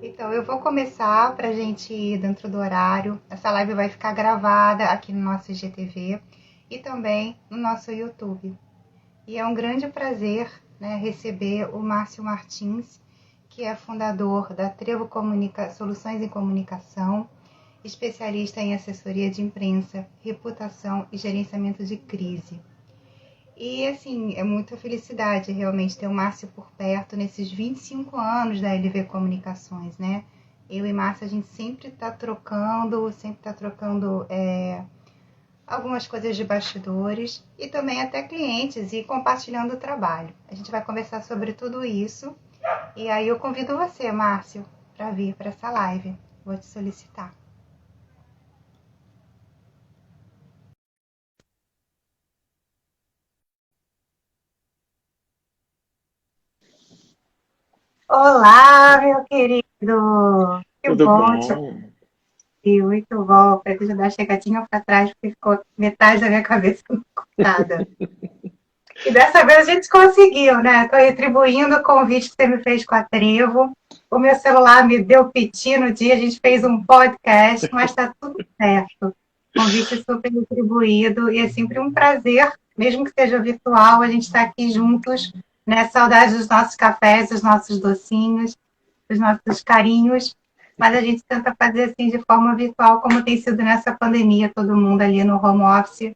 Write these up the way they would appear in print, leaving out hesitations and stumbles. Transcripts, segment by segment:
Então, eu vou começar para a gente ir dentro do horário. Essa live vai ficar gravada aqui no nosso IGTV e também no nosso YouTube. E é um grande prazer, né, receber o Márcio Martins, que é fundador da Trevo Soluções em Comunicação, especialista em assessoria de imprensa, reputação e gerenciamento de crise. E, assim, é muita felicidade realmente ter o Márcio por perto nesses 25 anos da LV Comunicações, né? Eu e Márcio, a gente sempre está trocando, algumas coisas de bastidores e também até clientes e compartilhando o trabalho. A gente vai conversar sobre tudo isso. E aí eu convido você, Márcio, para vir para essa live. Vou te solicitar. Olá, meu querido! Que Tudo bom te bom? ouvir, muito bom. Deixa eu dar uma chegadinha para trás, porque ficou metade da minha cabeça cortada. E dessa vez a gente conseguiu, né? Estou retribuindo o convite que você me fez com a Trevo. O meu celular me deu piti no dia, a gente fez um podcast, mas está tudo certo. Convite super retribuído e é sempre um prazer, mesmo que seja virtual, a gente está aqui juntos, né? Saudades dos nossos cafés, dos nossos docinhos, dos nossos carinhos, mas a gente tenta fazer assim de forma virtual, como tem sido nessa pandemia, todo mundo ali no home office,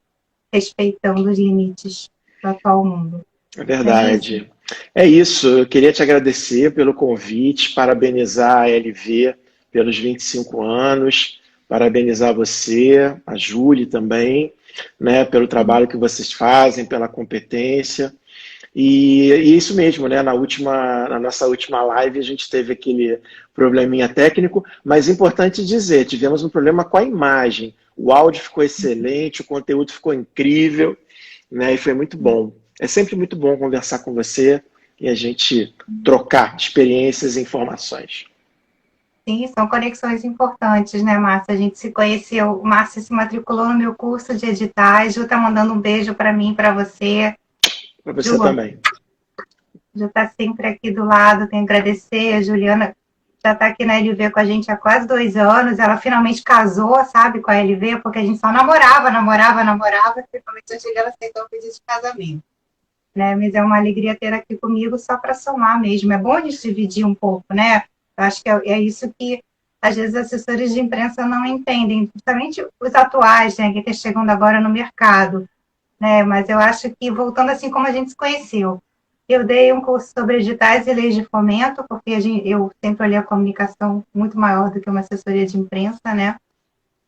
respeitando os limites do atual mundo. É Não é isso? verdade. É isso. Eu queria te agradecer pelo convite, parabenizar a LV pelos 25 anos, parabenizar você, a Júlia também, né, pelo trabalho que vocês fazem, pela competência. E isso mesmo, né? Na nossa última live a gente teve aquele probleminha técnico, mas é importante dizer, tivemos um problema com a imagem. O áudio ficou excelente, o conteúdo ficou incrível, né? E foi muito bom. É sempre muito bom conversar com você e a gente trocar experiências e informações. Sim, são conexões importantes, né, Márcia? A gente se conheceu, o Márcio se matriculou no meu curso de editais, Ju tá mandando um beijo para mim, para você. Para Ju, você também. Ju tá sempre aqui do lado, tenho que agradecer. A Juliana já está aqui na LV com a gente há quase 2 anos, ela finalmente casou, sabe, com a LV, porque a gente só namorava, finalmente a Juliana aceitou o pedido de casamento. Né? Mas é uma alegria ter aqui comigo só para somar mesmo. É bom a gente dividir um pouco, né? Eu acho que é isso que às vezes assessores de imprensa não entendem, principalmente os atuais, né, que estão chegando agora no mercado, né? Mas eu acho que voltando assim como a gente se conheceu, eu dei um curso sobre editais e leis de fomento, porque eu sempre olhei a comunicação muito maior do que uma assessoria de imprensa, né?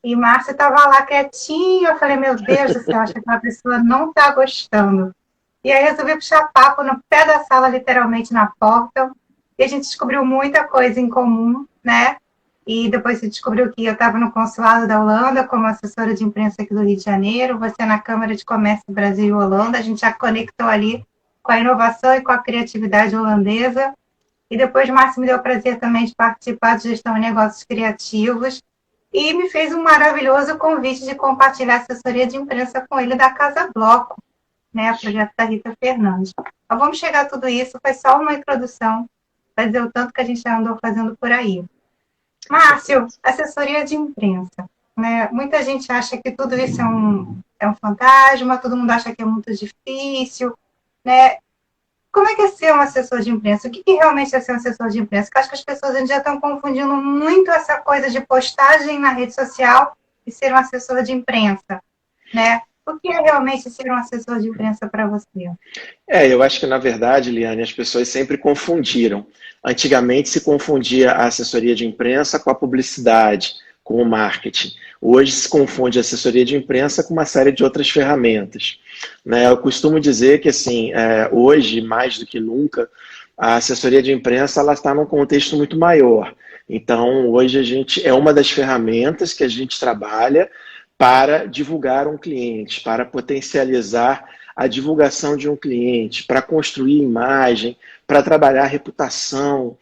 E Márcia estava lá quietinha, eu falei, meu Deus do céu, acho que aquela pessoa não está gostando. E aí resolvi puxar papo no pé da sala, literalmente na porta. E a gente descobriu muita coisa em comum, né? E depois se descobriu que eu estava no consulado da Holanda como assessora de imprensa aqui do Rio de Janeiro, você na Câmara de Comércio Brasil e Holanda. A gente já conectou ali com a inovação e com a criatividade holandesa. E depois Márcio me deu o prazer também de participar de gestão de negócios criativos e me fez um maravilhoso convite de compartilhar a assessoria de imprensa com ele da Casa Bloco, né, o projeto da Rita Fernandes. Mas vamos chegar a tudo isso, foi só uma introdução, para dizer o tanto que a gente já andou fazendo por aí. Com Márcio, certeza. assessoria de imprensa. Né? Muita gente acha que tudo isso é um fantasma, todo mundo acha que é muito difícil. Né? Como é que é ser um assessor de imprensa? O que realmente é ser um assessor de imprensa? Porque eu acho que as pessoas já estão confundindo muito essa coisa de postagem na rede social e ser um assessor de imprensa. Né? O que é realmente ser um assessor de imprensa para você? Eu acho que na verdade, Liane, as pessoas sempre confundiram. Antigamente se confundia a assessoria de imprensa com a publicidade, com o marketing. Hoje se confunde a assessoria de imprensa com uma série de outras ferramentas. Né? Eu costumo dizer que assim, hoje, mais do que nunca, a assessoria de imprensa ela está num contexto muito maior. Então, hoje a gente é uma das ferramentas que a gente trabalha para divulgar um cliente, para potencializar a divulgação de um cliente, para construir imagem, para trabalhar reputação,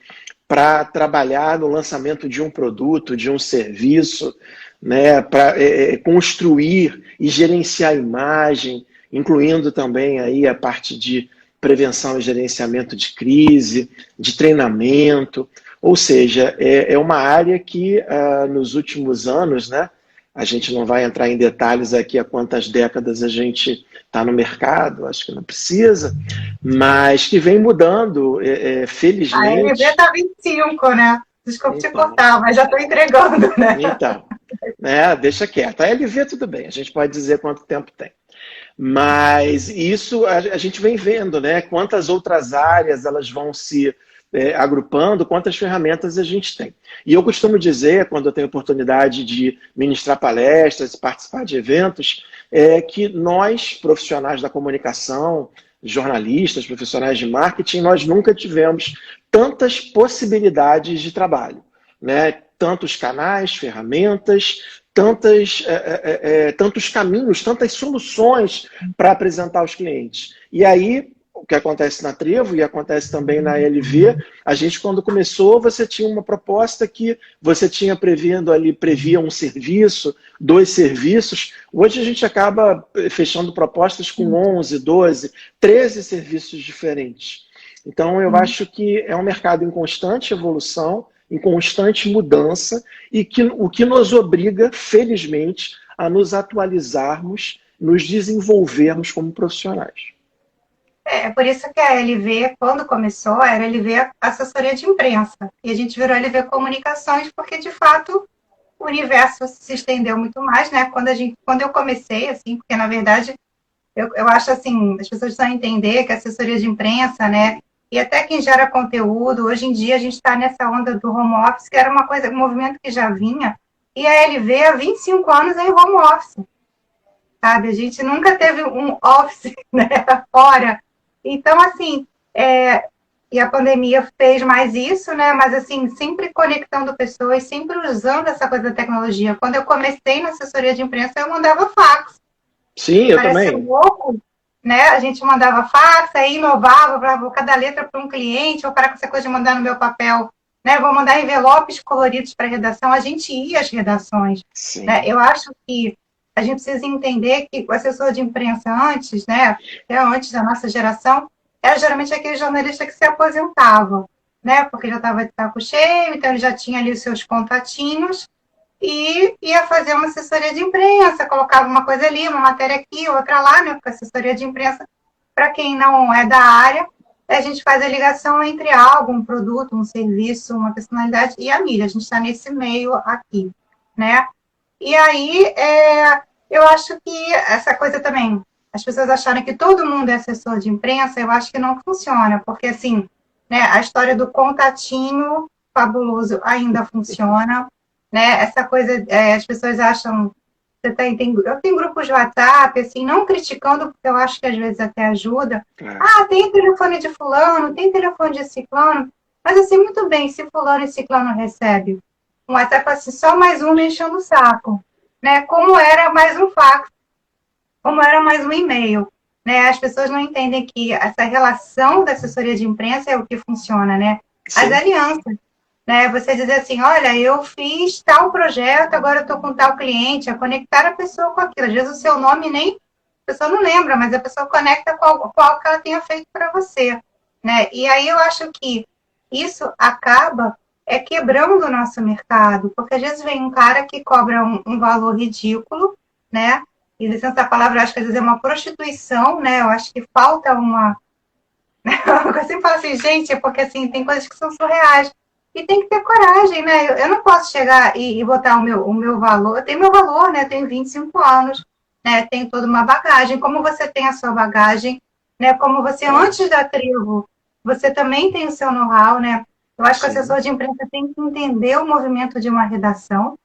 para trabalhar no lançamento de um produto, de um serviço, né, para construir e gerenciar a imagem, incluindo também aí a parte de prevenção e gerenciamento de crise, de treinamento. Ou seja, é uma área que nos últimos anos, né, a gente não vai entrar em detalhes aqui há quantas décadas a gente está no mercado, acho que não precisa, mas que vem mudando, A LB felizmente. está 25, né? Desculpa te Então, cortar, mas já estou entregando, né? então, deixa quieto. A LV tudo bem, a gente pode dizer quanto tempo tem. Mas isso a gente vem vendo, né? Quantas outras áreas elas vão se agrupando, quantas ferramentas a gente tem. E eu costumo dizer, quando eu tenho oportunidade de ministrar palestras, participar de eventos, que nós, profissionais da comunicação, jornalistas, profissionais de marketing, nós nunca tivemos tantas possibilidades de trabalho, né? Tantos canais, ferramentas, tantos caminhos, tantas soluções para apresentar aos clientes. E aí, o que acontece na Trevo e acontece também na LV, a gente, quando começou, você tinha uma proposta que você tinha previa um serviço, 2 serviços. Hoje a gente acaba fechando propostas com 11, 12, 13 serviços diferentes. Então, eu acho que é um mercado em constante evolução, em constante mudança, e que o que nos obriga, felizmente, a nos atualizarmos, nos desenvolvermos como profissionais. É por isso que a LV, quando começou, era LV Assessoria de Imprensa. E a gente virou LV Comunicações, porque, de fato, o universo se estendeu muito mais, né? Quando eu comecei, assim, porque, na verdade, eu acho, assim, as pessoas precisam entender que a assessoria de imprensa, né? E até quem gera conteúdo, hoje em dia a gente está nessa onda do home office, que era uma coisa, um movimento que já vinha, e a LV há 25 anos é em home office, sabe? A gente nunca teve um office, né, fora. Então, assim, e a pandemia fez mais isso, né? Mas, assim, sempre conectando pessoas, sempre usando essa coisa da tecnologia. Quando eu comecei na assessoria de imprensa, eu mandava fax. Sim, eu Parece também. louco, né? A gente mandava fax, aí inovava para cada letra para um cliente, ou para essa coisa de mandar no meu papel, né? Vou mandar envelopes coloridos para a redação. A gente ia às redações, né? Sim. Eu acho que a gente precisa entender que o assessor de imprensa antes, né? Até antes da nossa geração, era geralmente aquele jornalista que se aposentava, né? Porque já estava de saco cheio, então ele já tinha ali os seus contatinhos, e ia fazer uma assessoria de imprensa, colocava uma coisa ali, uma matéria aqui, outra lá, né? Porque assessoria de imprensa, para quem não é da área, a gente faz a ligação entre algo, um produto, um serviço, uma personalidade e a mídia. A gente está nesse meio aqui, né? E aí, eu acho que essa coisa também, as pessoas acharem que todo mundo é assessor de imprensa, eu acho que não funciona, porque, assim, né, a história do contatinho fabuloso ainda funciona, né? Essa coisa, as pessoas acham. Eu tenho grupos de WhatsApp, assim, não criticando, porque eu acho que às vezes até ajuda. É. Ah, tem telefone de fulano, tem telefone de ciclano, mas assim, muito bem, se fulano e ciclano recebe um WhatsApp assim, só mais um me enchendo o saco, né? Como era mais um fax, como era mais um e-mail, né? As pessoas não entendem que essa relação da assessoria de imprensa é o que funciona, né? As Sim. alianças, né? Você dizer assim, olha, eu fiz tal projeto, agora eu estou com tal cliente, a conectar a pessoa com aquilo. Às vezes o seu nome nem a pessoa não lembra, mas a pessoa conecta com algo que ela tenha feito para você, né? E aí eu acho que isso acaba quebrando o nosso mercado, porque às vezes vem um cara que cobra um valor ridículo, né? E licença a palavra, eu acho que às vezes é uma prostituição, né? Eu acho que falta uma. Eu sempre falo assim, gente, é porque assim, tem coisas que são surreais. E tem que ter coragem, né? Eu não posso chegar e botar o meu valor. Eu tenho meu valor, né? Eu tenho 25 anos, né? Tenho toda uma bagagem. Como você tem a sua bagagem, né? Como você, antes da tribo, você também tem o seu know-how, né? Eu acho que o Sim. assessor de imprensa tem que entender o movimento de uma redação,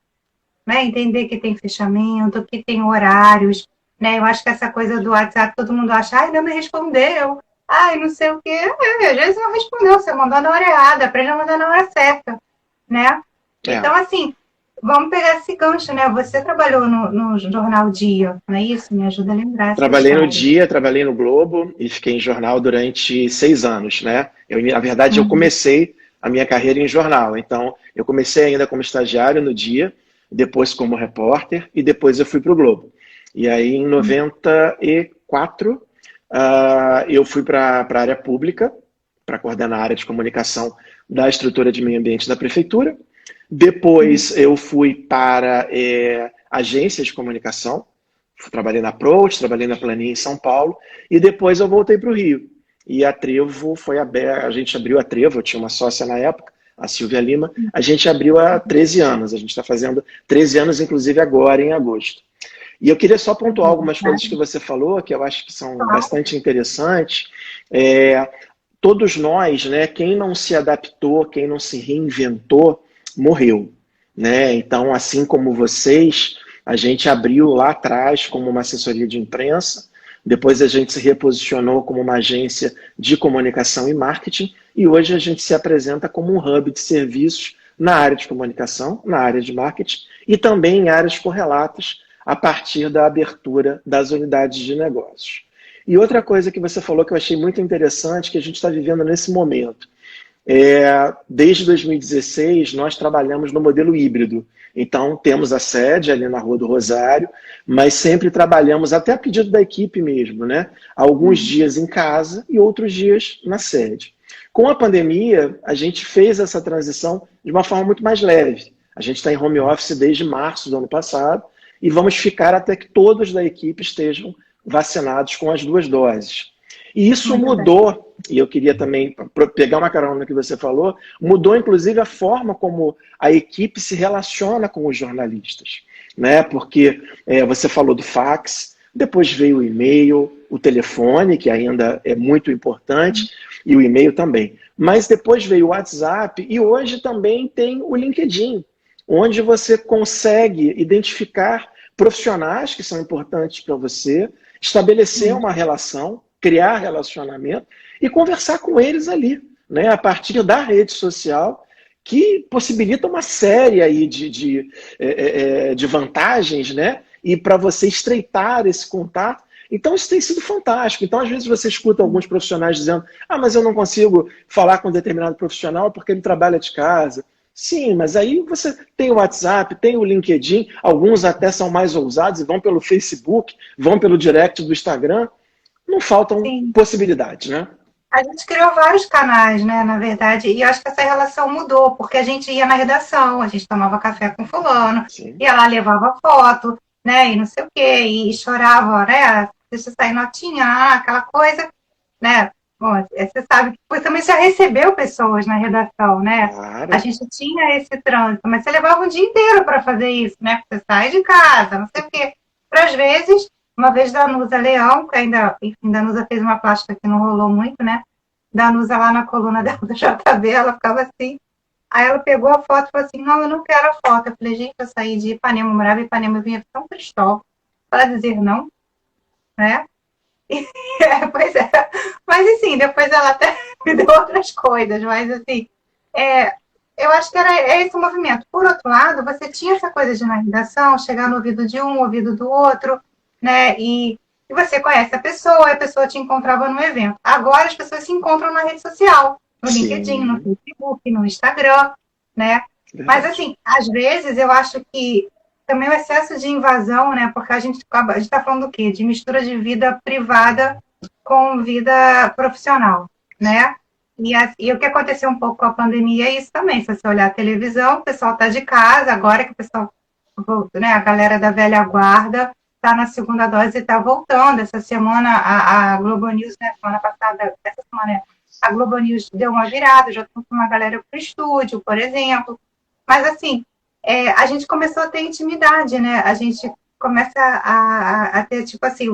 né? Entender que tem fechamento, que tem horários, né? Eu acho que essa coisa do WhatsApp, todo mundo acha, ai, não me respondeu, ai, não sei o quê. Às vezes não respondeu, você mandou na hora errada, aprende a mandar na hora certa, né? É. Então, assim, vamos pegar esse gancho, né? Você trabalhou no Jornal Dia, não é isso? Me ajuda a lembrar essa Trabalhei no história. Dia, trabalhei no Globo e fiquei em jornal durante 6 anos, né? Na verdade, eu Uhum. comecei a minha carreira em jornal. Então, eu comecei ainda como estagiário no Dia, depois como repórter e depois eu fui para o Globo. E aí, em 94, eu fui para a área pública para coordenar a área de comunicação da estrutura de meio ambiente da prefeitura. Depois eu fui para agências de comunicação, trabalhei na Approach, trabalhei na Planinha em São Paulo, e depois eu voltei para o Rio. E a Trevo foi aberta, a gente abriu a Trevo, eu tinha uma sócia na época, a Silvia Lima, a gente abriu há 13 anos, a gente está fazendo 13 anos, inclusive agora em agosto. E eu queria só pontuar algumas coisas que você falou, que eu acho que são bastante interessantes. Todos nós, né, quem não se adaptou, quem não se reinventou, morreu, né? Então, assim como vocês, a gente abriu lá atrás como uma assessoria de imprensa, depois a gente se reposicionou como uma agência de comunicação e marketing, e hoje a gente se apresenta como um hub de serviços na área de comunicação, na área de marketing e também em áreas correlatas a partir da abertura das unidades de negócios. E outra coisa que você falou que eu achei muito interessante, que a gente está vivendo nesse momento. Desde 2016, nós trabalhamos no modelo híbrido. Então, temos a sede ali na Rua do Rosário, mas sempre trabalhamos, até a pedido da equipe mesmo, né? Alguns dias em casa e outros dias na sede. Com a pandemia, a gente fez essa transição de uma forma muito mais leve. A gente está em home office desde março do ano passado e vamos ficar até que todos da equipe estejam vacinados com as 2 doses. E isso mudou, e eu queria também pegar uma carona no que você falou, mudou inclusive a forma como a equipe se relaciona com os jornalistas, né? Porque você falou do fax, depois veio o e-mail, o telefone, que ainda é muito importante, e o e-mail também. Mas depois veio o WhatsApp e hoje também tem o LinkedIn, onde você consegue identificar profissionais que são importantes para você, estabelecer uma relação, criar relacionamento e conversar com eles ali, né, a partir da rede social, que possibilita uma série aí de vantagens, né, e para você estreitar esse contato. Então isso tem sido fantástico. Então às vezes você escuta alguns profissionais dizendo: mas eu não consigo falar com um determinado profissional porque ele trabalha de casa. Sim, mas aí você tem o WhatsApp, tem o LinkedIn, alguns até são mais ousados e vão pelo Facebook, vão pelo direct do Instagram. Não faltam possibilidades, né? A gente criou vários canais, né, na verdade, e eu acho que essa relação mudou, porque a gente ia na redação, a gente tomava café com fulano, ia lá, levava foto, né, e não sei o quê, e chorava, né, deixa sair notinha, aquela coisa, né. Bom, você sabe que depois também já recebeu pessoas na redação, né? Claro. A gente tinha esse trânsito, mas você levava um dia inteiro para fazer isso, né? Você sai de casa, não sei o quê. Para às vezes, uma vez Danusa Leão, que ainda, enfim, Danusa fez uma plástica que não rolou muito, né? Danusa lá na coluna dela do JB, ela ficava assim. Aí ela pegou a foto e falou assim: não, eu não quero a foto. Eu falei: gente, eu saí de Ipanema, eu morava em Ipanema, eu vinha tão Cristóvão. Para dizer não, né? Pois é. Mas, assim, depois ela até me deu outras coisas, mas, assim, eu acho que era esse o movimento. Por outro lado, você tinha essa coisa de na redação, chegar no ouvido de um, ouvido do outro, né, e você conhece a pessoa te encontrava no evento. Agora as pessoas se encontram na rede social, no LinkedIn, no Facebook, no Instagram, né, mas, assim, às vezes eu acho que também o excesso de invasão, né, porque a gente está falando do quê? De mistura de vida privada com vida profissional, né? E o que aconteceu um pouco com a pandemia é isso também. Se você olhar a televisão, o pessoal está de casa, agora que o pessoal, né, a galera da velha guarda está na segunda dose e está voltando. Essa semana a Globo News, né, semana passada, essa semana a Globo News deu uma virada, já estou com uma galera para o estúdio, por exemplo. Mas, assim, a gente começou a ter intimidade, né? A gente começa a ter, tipo assim, o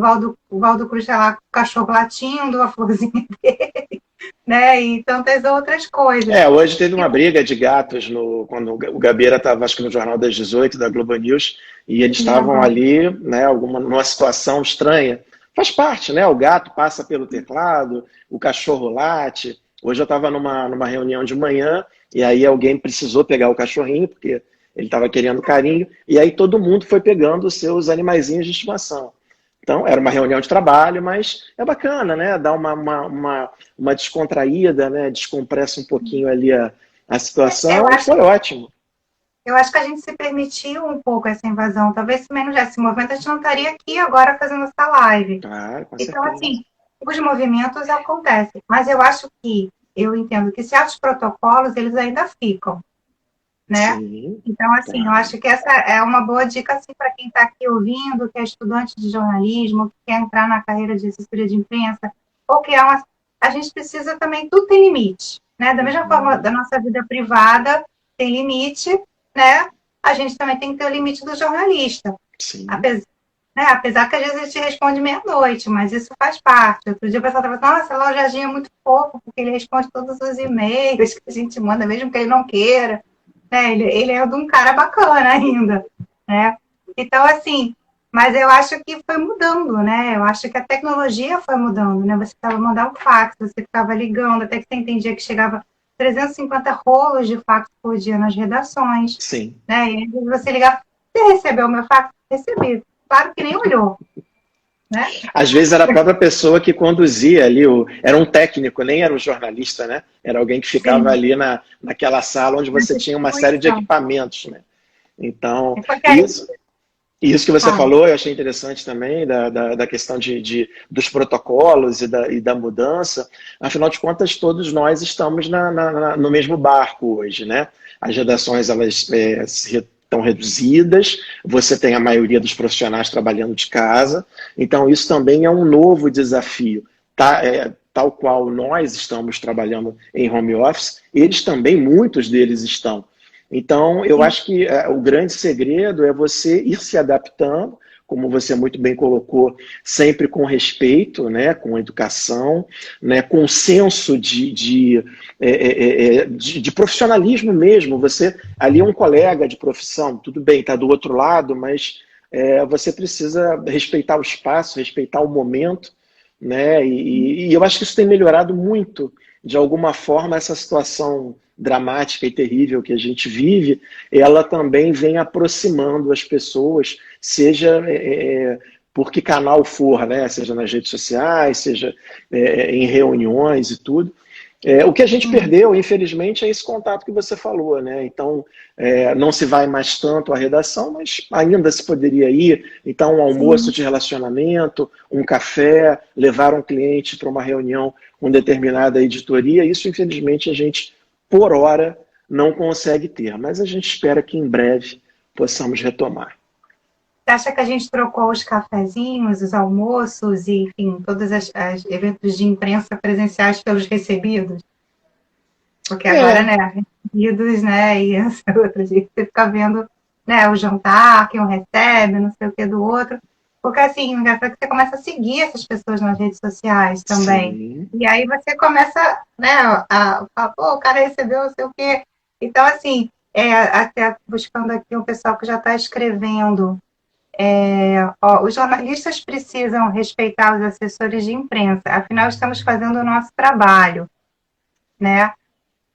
Valdo Cruz tá lá com o cachorro latindo, a florzinha dele, né? E tantas outras coisas. Hoje teve uma briga de gatos quando o Gabeira estava, acho que no Jornal das 18, da Globo News, e eles estavam ali, né, numa situação estranha. Faz parte, né? O gato passa pelo teclado, o cachorro late. Hoje eu estava numa reunião de manhã, e aí alguém precisou pegar o cachorrinho, porque ele estava querendo carinho, e aí todo mundo foi pegando os seus animaizinhos de estimação. Então, era uma reunião de trabalho, mas é bacana, né? Dá uma descontraída, né? Descompressa um pouquinho ali a situação, e foi ótimo. Eu acho que a gente se permitiu um pouco essa invasão. Talvez se menos esse movimento, a gente não estaria aqui agora fazendo essa live. Claro, com então, certeza. assim, os movimentos acontecem. Mas eu acho que eu entendo que certos protocolos, eles ainda ficam, né? Sim, Então, assim, eu tá. acho que essa é uma boa dica, assim, para quem está aqui ouvindo, que é estudante de jornalismo, que quer entrar na carreira de assessoria de imprensa, ou que é uma... A gente precisa também, tudo tem limite, né? Da mesma forma Uhum. da nossa vida privada tem limite, né? A gente também tem que ter o limite do jornalista. Sim. Apesar, né? Apesar que às vezes a gente responde meia-noite, mas isso faz parte. Outro dia o pessoal estava falando, nossa, lá o Jardim é muito fofo, porque ele responde todos os e-mails que a gente manda, mesmo que ele não queira, né? Ele é de um cara bacana ainda, né? Então, assim, mas eu acho que foi mudando, né? Eu acho que a tecnologia foi mudando, né? Você estava mandando um fax, você ficava ligando, até que você entendia que chegava 350 rolos de fax por dia nas redações, Sim. né? E aí você ligava, você recebeu o meu fax? Recebi. Claro que nem olhou, né? Às vezes era a própria pessoa que conduzia ali, era um técnico, nem era um jornalista, né? Era alguém que ficava Sim, ali naquela sala onde na você tinha uma série de distribuição. equipamentos, né? Então, É porque aí, isso que você fala, falou, eu achei interessante também, da questão dos protocolos e da mudança. Afinal de contas, todos nós estamos no mesmo barco hoje, né? As redações, elas estão reduzidas, você tem a maioria dos profissionais trabalhando de casa, então isso também é um novo desafio. Tá? Tal qual nós estamos trabalhando em home office, eles também, muitos deles estão. Então, eu sim, acho que o grande segredo é você ir se adaptando, como você muito bem colocou, sempre com respeito, né, com educação, né, com senso de profissionalismo mesmo. Você ali é um colega de profissão, tudo bem, está do outro lado, mas você precisa respeitar o espaço, respeitar o momento, né? E eu acho que isso tem melhorado muito, de alguma forma, essa situação dramática e terrível que a gente vive, ela também vem aproximando as pessoas, seja por que canal for, né? Seja nas redes sociais, seja em reuniões e tudo. O que a gente sim, perdeu, infelizmente, é esse contato que você falou, né? Então, não se vai mais tanto à redação, mas ainda se poderia ir. Então, um almoço sim. de relacionamento, um café, levar um cliente para uma reunião com determinada editoria, isso, infelizmente, a gente, por hora, não consegue ter. Mas a gente espera que em breve possamos retomar. Você acha que a gente trocou os cafezinhos, os almoços e, enfim, todos os eventos de imprensa presenciais pelos recebidos? Porque agora, É, né, recebidos, né, e essa outra, gente, você fica vendo, né, o jantar, que um recebe, não sei o que do outro. Porque, assim, engraçado que você começa a seguir essas pessoas nas redes sociais também. sim, E aí você começa, né, a falar, pô, o cara recebeu não sei o quê. Então, assim, até buscando aqui um pessoal que já está escrevendo. Os jornalistas precisam respeitar os assessores de imprensa, afinal estamos fazendo o nosso trabalho, né?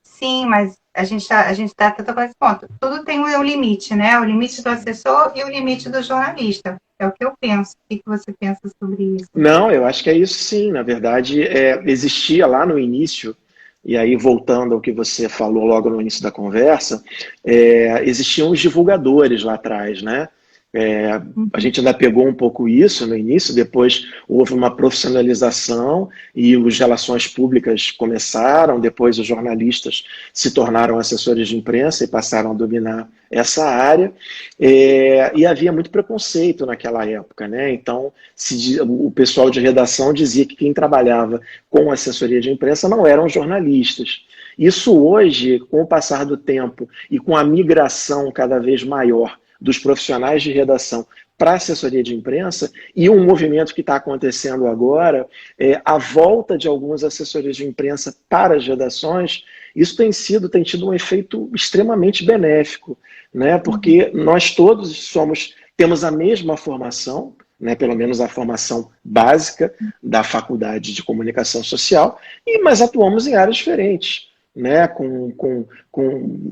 Sim, mas a gente tá tocando esse ponto. Tudo tem um limite, né? O limite do sim. assessor e o limite do jornalista. É o que eu penso. O que você pensa sobre isso? Não, eu acho que é isso sim. Na verdade, existia lá no início, e aí voltando ao que você falou logo no início da conversa, existiam os divulgadores lá atrás, né? A Uhum. gente ainda pegou um pouco isso no início, depois houve uma profissionalização e as relações públicas começaram, depois os jornalistas se tornaram assessores de imprensa e passaram a dominar essa área, e havia muito preconceito naquela época, né? Então, o pessoal de redação dizia que quem trabalhava com assessoria de imprensa não eram jornalistas. Isso hoje, com o passar do tempo e com a migração cada vez maior dos profissionais de redação para a assessoria de imprensa, e um movimento que está acontecendo agora é a volta de alguns assessores de imprensa para as redações. Isso tem tido um efeito extremamente benéfico, né? Uhum. Porque nós todos temos a mesma formação, né? Pelo menos a formação básica da faculdade de comunicação social, mas atuamos em áreas diferentes, né,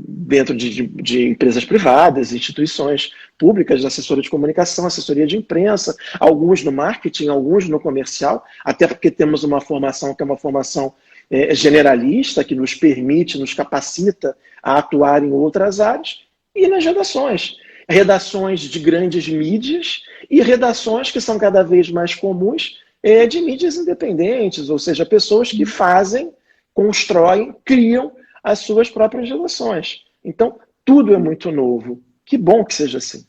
dentro de empresas privadas, instituições públicas, de assessoria de comunicação, assessoria de imprensa, alguns no marketing, alguns no comercial, até porque temos uma formação que é uma formação generalista, que nos permite, nos capacita a atuar em outras áreas, e nas redações. Redações de grandes mídias e redações que são cada vez mais comuns de mídias independentes, ou seja, pessoas que fazem constroem, criam as suas próprias relações. Então, tudo é muito novo. Que bom que seja assim.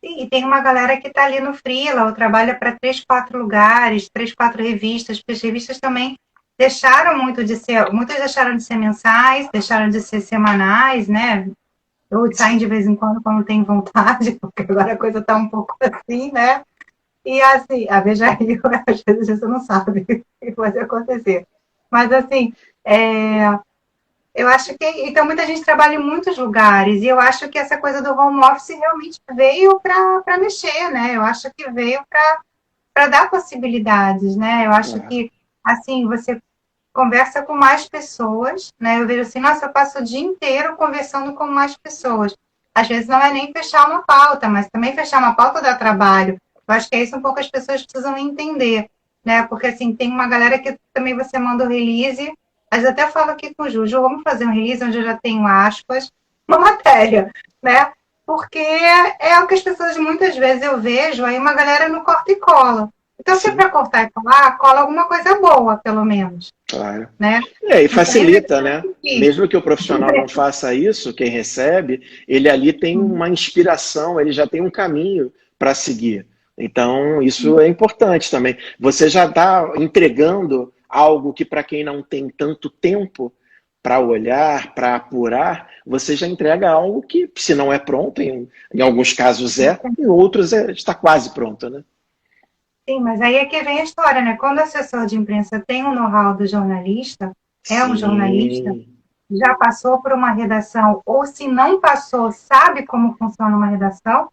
E tem uma galera que está ali no freela, ou trabalha para 3, 4 lugares, 3, 4 revistas, porque as revistas também deixaram muito de ser, muitas deixaram de ser mensais, deixaram de ser semanais, né? Ou saem de vez em quando tem vontade, porque agora a coisa está um pouco assim, né? E assim, a Veja Rio, às vezes você não sabe o que pode acontecer. Mas assim, eu acho que então muita gente trabalha em muitos lugares e eu acho que essa coisa do home office realmente veio para mexer, né? Eu acho que veio para dar possibilidades, né? Eu acho que assim você conversa com mais pessoas, né? Eu vejo assim, nossa, eu passo o dia inteiro conversando com mais pessoas. Às vezes não é nem fechar uma pauta, mas também fechar uma pauta dá trabalho. Eu acho que é isso um pouco as pessoas precisam entender, né? Porque assim, tem uma galera que também você manda o release, mas eu até falo aqui com o Ju, vamos fazer um release onde eu já tenho aspas, uma matéria, né? Porque é o que as pessoas muitas vezes eu vejo aí uma galera no corta e cola. Então, se é para cortar e colar, cola alguma coisa boa, pelo menos. Claro. Né? E facilita, né? Mesmo que o profissional não faça isso, quem recebe, ele ali tem uma inspiração, ele já tem um caminho para seguir. Então, isso é importante também. Você já está entregando algo que, para quem não tem tanto tempo para olhar, para apurar, você já entrega algo que, se não é pronto, em alguns casos em outros está quase pronto, né? Sim, mas aí é que vem a história, né? Quando o assessor de imprensa tem o know-how do jornalista, é um jornalista, já passou por uma redação, ou se não passou, sabe como funciona uma redação,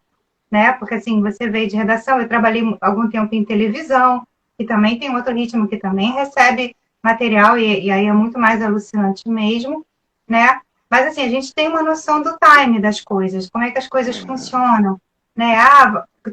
né? Porque assim, você veio de redação, eu trabalhei algum tempo em televisão, que também tem outro ritmo, que também recebe material, e aí é muito mais alucinante mesmo, né? Mas assim, a gente tem uma noção do time das coisas, como é que as coisas funcionam, né?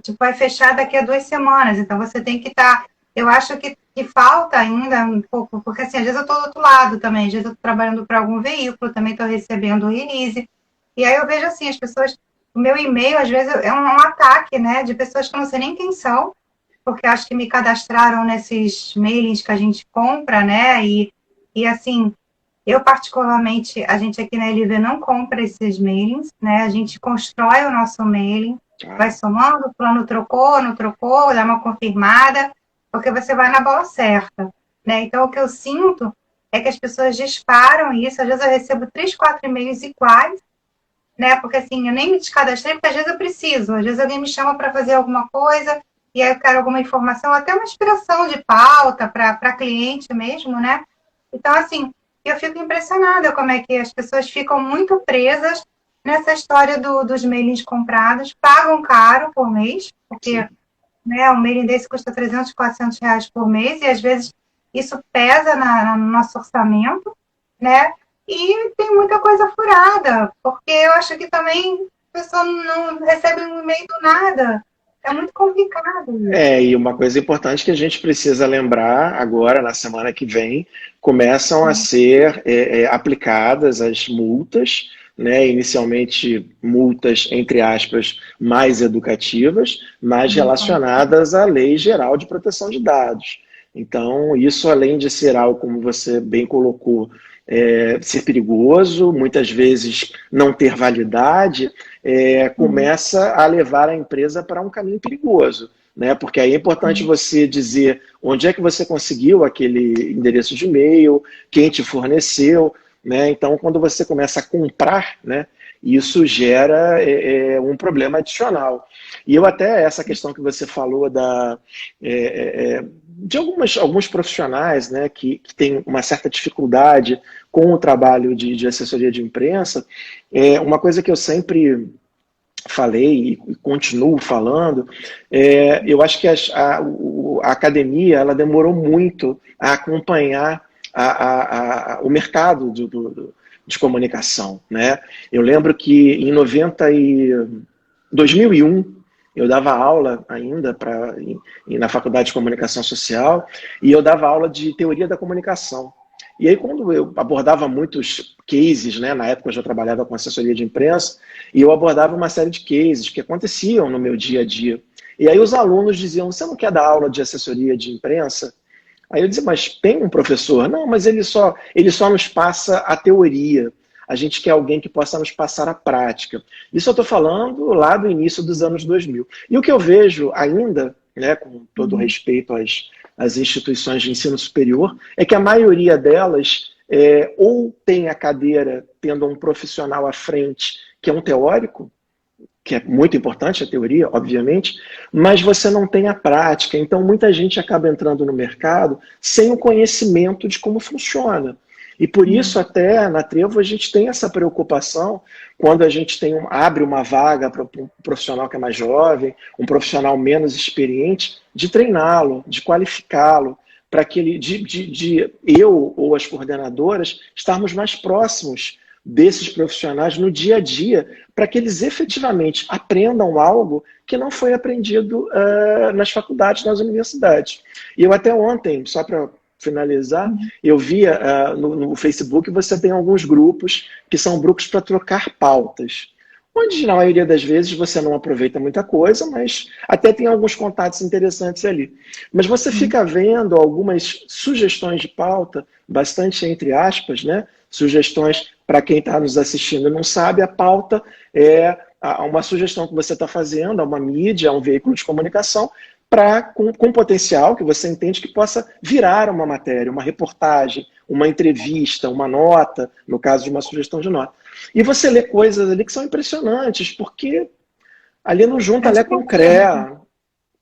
Tipo, vai fechar daqui a 2 semanas, então você tem que estar. Eu acho que falta ainda um pouco, porque assim, às vezes eu estou do outro lado também, às vezes eu estou trabalhando para algum veículo, também estou recebendo o release, e aí eu vejo assim, as pessoas, o meu e-mail, às vezes, é um ataque, né, de pessoas que eu não sei nem quem são, porque acho que me cadastraram nesses mailings que a gente compra, né, e assim, eu particularmente, a gente aqui na LV não compra esses mailings, né, a gente constrói o nosso mailing, vai somando, o plano trocou, não trocou, dá uma confirmada, porque você vai na bola certa, né, então o que eu sinto é que as pessoas disparam isso, às vezes eu recebo 3, 4 e-mails iguais, né? Porque assim, eu nem me descadastrei, porque às vezes eu preciso, às vezes alguém me chama para fazer alguma coisa, e aí eu quero alguma informação, até uma inspiração de pauta para cliente mesmo, né? Então, assim, eu fico impressionada como é que as pessoas ficam muito presas nessa história dos mailings comprados, pagam caro por mês, porque né, um mailing desse custa 300, 400 reais por mês, e às vezes isso pesa no nosso orçamento, né? E tem muita coisa furada, porque eu acho que também a pessoa não recebe um e-mail do nada. É muito complicado isso. E uma coisa importante que a gente precisa lembrar agora, na semana que vem, começam a ser aplicadas as multas, né? Inicialmente multas, entre aspas, mais educativas, mas relacionadas à Lei Geral de Proteção de Dados. Então, isso além de ser algo, como você bem colocou, ser perigoso, muitas vezes não ter validade, começa a levar a empresa para um caminho perigoso, né? Porque aí é importante você dizer onde é que você conseguiu aquele endereço de e-mail, quem te forneceu, né? Então, quando você começa a comprar, né, isso gera um problema adicional. E eu até, essa questão que você falou de alguns profissionais, né, que têm uma certa dificuldade com o trabalho de assessoria de imprensa, uma coisa que eu sempre falei e continuo falando, eu acho que a academia ela demorou muito a acompanhar o mercado de comunicação, né? Eu lembro que em 2001, eu dava aula ainda na Faculdade de Comunicação Social, e eu dava aula de teoria da comunicação. E aí, quando eu abordava muitos cases, né, na época eu já trabalhava com assessoria de imprensa, e eu abordava uma série de cases que aconteciam no meu dia a dia. E aí os alunos diziam, você não quer dar aula de assessoria de imprensa? Aí eu dizia, mas tem um professor? Não, mas ele só nos passa a teoria. A gente quer alguém que possa nos passar a prática. Isso eu estou falando lá do início dos anos 2000. E o que eu vejo ainda, né, com todo o respeito às instituições de ensino superior, é que a maioria delas ou tem a cadeira tendo um profissional à frente que é um teórico, que é muito importante a teoria, obviamente, mas você não tem a prática. Então, muita gente acaba entrando no mercado sem o conhecimento de como funciona. E por isso, até na Trevo, a gente tem essa preocupação quando a gente abre uma vaga para um profissional que é mais jovem, um profissional menos experiente, de treiná-lo, de qualificá-lo, para que ele, eu ou as coordenadoras estarmos mais próximos desses profissionais no dia a dia, para que eles efetivamente aprendam algo que não foi aprendido nas faculdades, nas universidades. E eu até ontem, só para finalizar, eu via no Facebook, você tem alguns grupos que são grupos para trocar pautas, onde na maioria das vezes você não aproveita muita coisa, mas até tem alguns contatos interessantes ali. Mas você fica vendo algumas sugestões de pauta, bastante entre aspas, né? Sugestões para quem está nos assistindo e não sabe, a pauta é uma sugestão que você está fazendo a uma mídia, a um veículo de comunicação, com potencial que você entende que possa virar uma matéria, uma reportagem, uma entrevista, uma nota, no caso de uma sugestão de nota. E você lê coisas ali que são impressionantes, porque ali não junta Lé com CREA.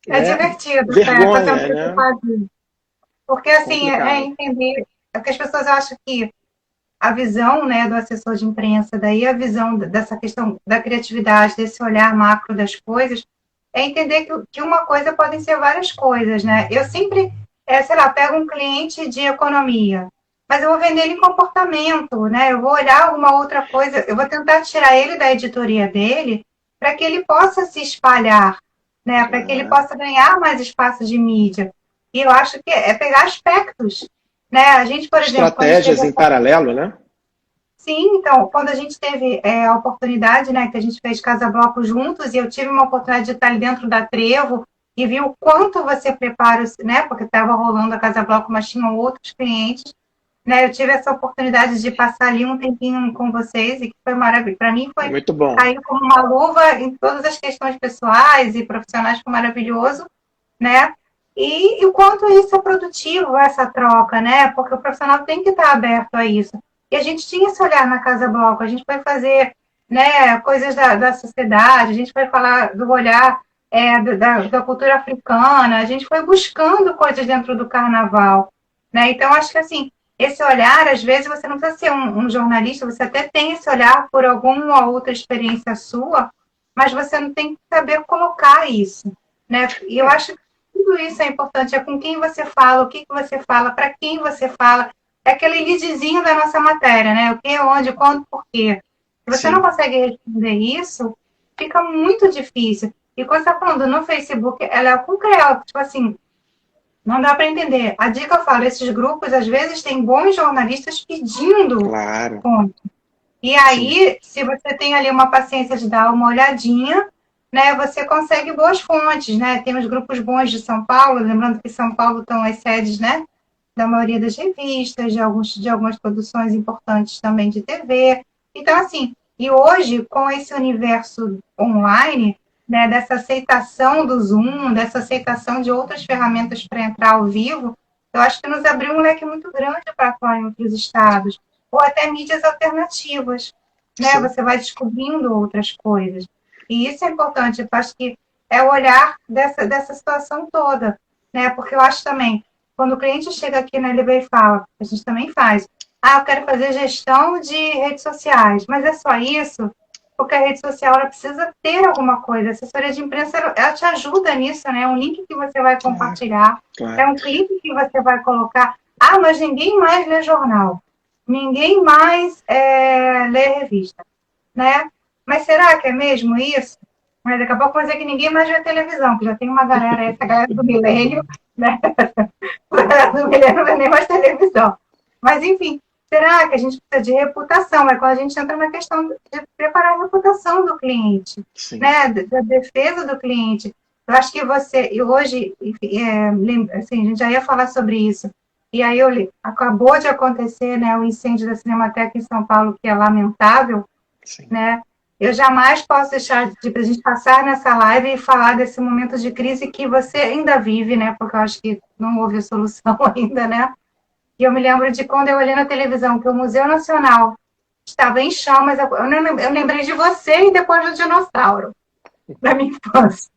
É divertido, vergonha, fazer né? Porque assim, entender, porque as pessoas acham que a visão, né, do assessor de imprensa, daí a visão dessa questão da criatividade, desse olhar macro das coisas, é entender que uma coisa podem ser várias coisas, né? Eu sempre, sei lá, pego um cliente de economia, mas eu vou vender ele em comportamento, né? Eu vou olhar alguma outra coisa, eu vou tentar tirar ele da editoria dele para que ele possa se espalhar, né? Para que ele possa ganhar mais espaço de mídia. E eu acho que é pegar aspectos, né? A gente, por exemplo... Estratégias em paralelo, né? Sim, então, quando a gente teve a oportunidade, né, que a gente fez Casa Bloco juntos, e eu tive uma oportunidade de estar ali dentro da Trevo e vi o quanto você prepara, né, porque estava rolando a Casa Bloco, mas tinham outros clientes, né, eu tive essa oportunidade de passar ali um tempinho com vocês e que foi maravilhoso. Para mim foi muito bom. Cair como uma luva em todas as questões pessoais e profissionais, foi maravilhoso, né, e o quanto isso é produtivo, essa troca, né, porque o profissional tem que estar aberto a isso. E a gente tinha esse olhar na Casa Bloco, a gente foi fazer, né, coisas da sociedade, a gente foi falar do olhar da cultura africana, a gente foi buscando coisas dentro do carnaval, né? Então, acho que assim, esse olhar, às vezes você não precisa ser um jornalista, você até tem esse olhar por alguma outra experiência sua, mas você não tem que saber colocar isso, né? E eu acho que tudo isso é importante, é com quem você fala, o que você fala, para quem você fala. É aquele leadzinho da nossa matéria, né? O que, onde, quando, por quê. Se você não consegue responder isso, fica muito difícil. E quando você está falando no Facebook, ela é com CREA, tipo assim, não dá para entender. A dica eu falo, esses grupos, às vezes, têm bons jornalistas pedindo ponto. E aí, se você tem ali uma paciência de dar uma olhadinha, né, você consegue boas fontes, né? Tem os grupos bons de São Paulo, lembrando que São Paulo estão as sedes, né? Da maioria das revistas, de algumas produções importantes também de TV. Então, assim, e hoje, com esse universo online, né, dessa aceitação do Zoom, dessa aceitação de outras ferramentas para entrar ao vivo, eu acho que nos abriu um leque muito grande para atuar em outros estados, ou até mídias alternativas, né? Você vai descobrindo outras coisas. E isso é importante, eu acho que é o olhar dessa situação toda, né? Porque eu acho também, quando o cliente chega aqui na LB e fala, a gente também faz, eu quero fazer gestão de redes sociais, mas é só isso? Porque a rede social ela precisa ter alguma coisa. A assessoria de imprensa ela te ajuda nisso, né? É um link que você vai compartilhar, é um clipe que você vai colocar. Mas ninguém mais lê jornal, ninguém mais lê revista, né? Mas será que é mesmo isso? Mas daqui a pouco vai dizer que ninguém mais vê televisão, que já tem uma galera, essa galera do milênio, né? A galera do milênio não vê nem mais televisão. Mas, enfim, será que a gente precisa de reputação? É quando a gente entra na questão de preparar a reputação do cliente, né? Da defesa do cliente. Eu acho que você, e hoje, enfim, assim, a gente já ia falar sobre isso, e aí acabou de acontecer, né, o incêndio da Cinemateca em São Paulo, que é lamentável, Sim. né? Eu jamais posso deixar de a gente passar nessa live e falar desse momento de crise que você ainda vive, né? Porque eu acho que não houve solução ainda, né? E eu me lembro de quando eu olhei na televisão que o Museu Nacional estava em chamas, eu lembrei de você e depois do dinossauro, da minha infância.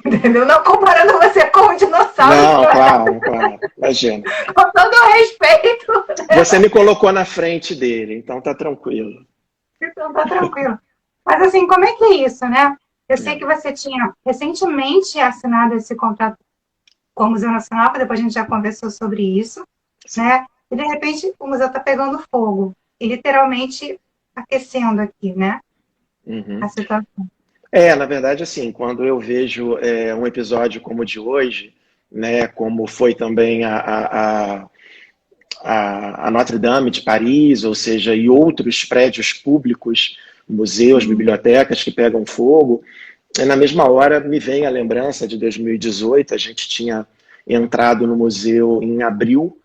Entendeu? Não comparando você com o dinossauro, Não, claro, claro. Imagina. com todo o respeito, Você me colocou na frente dele, então tá tranquilo. então tá tranquilo. Mas assim, como é que é isso, né? Eu sei É. que você tinha recentemente assinado esse contrato com o Museu Nacional, que depois a gente já conversou sobre isso, Sim. né? E de repente o museu está pegando fogo e literalmente aquecendo aqui, né? A Uhum. situação. Na verdade, assim, quando eu vejo um episódio como o de hoje, né, como foi também a Notre Dame de Paris, ou seja, e outros prédios públicos, museus, bibliotecas que pegam fogo, na mesma hora me vem a lembrança de 2018, a gente tinha entrado no museu em abril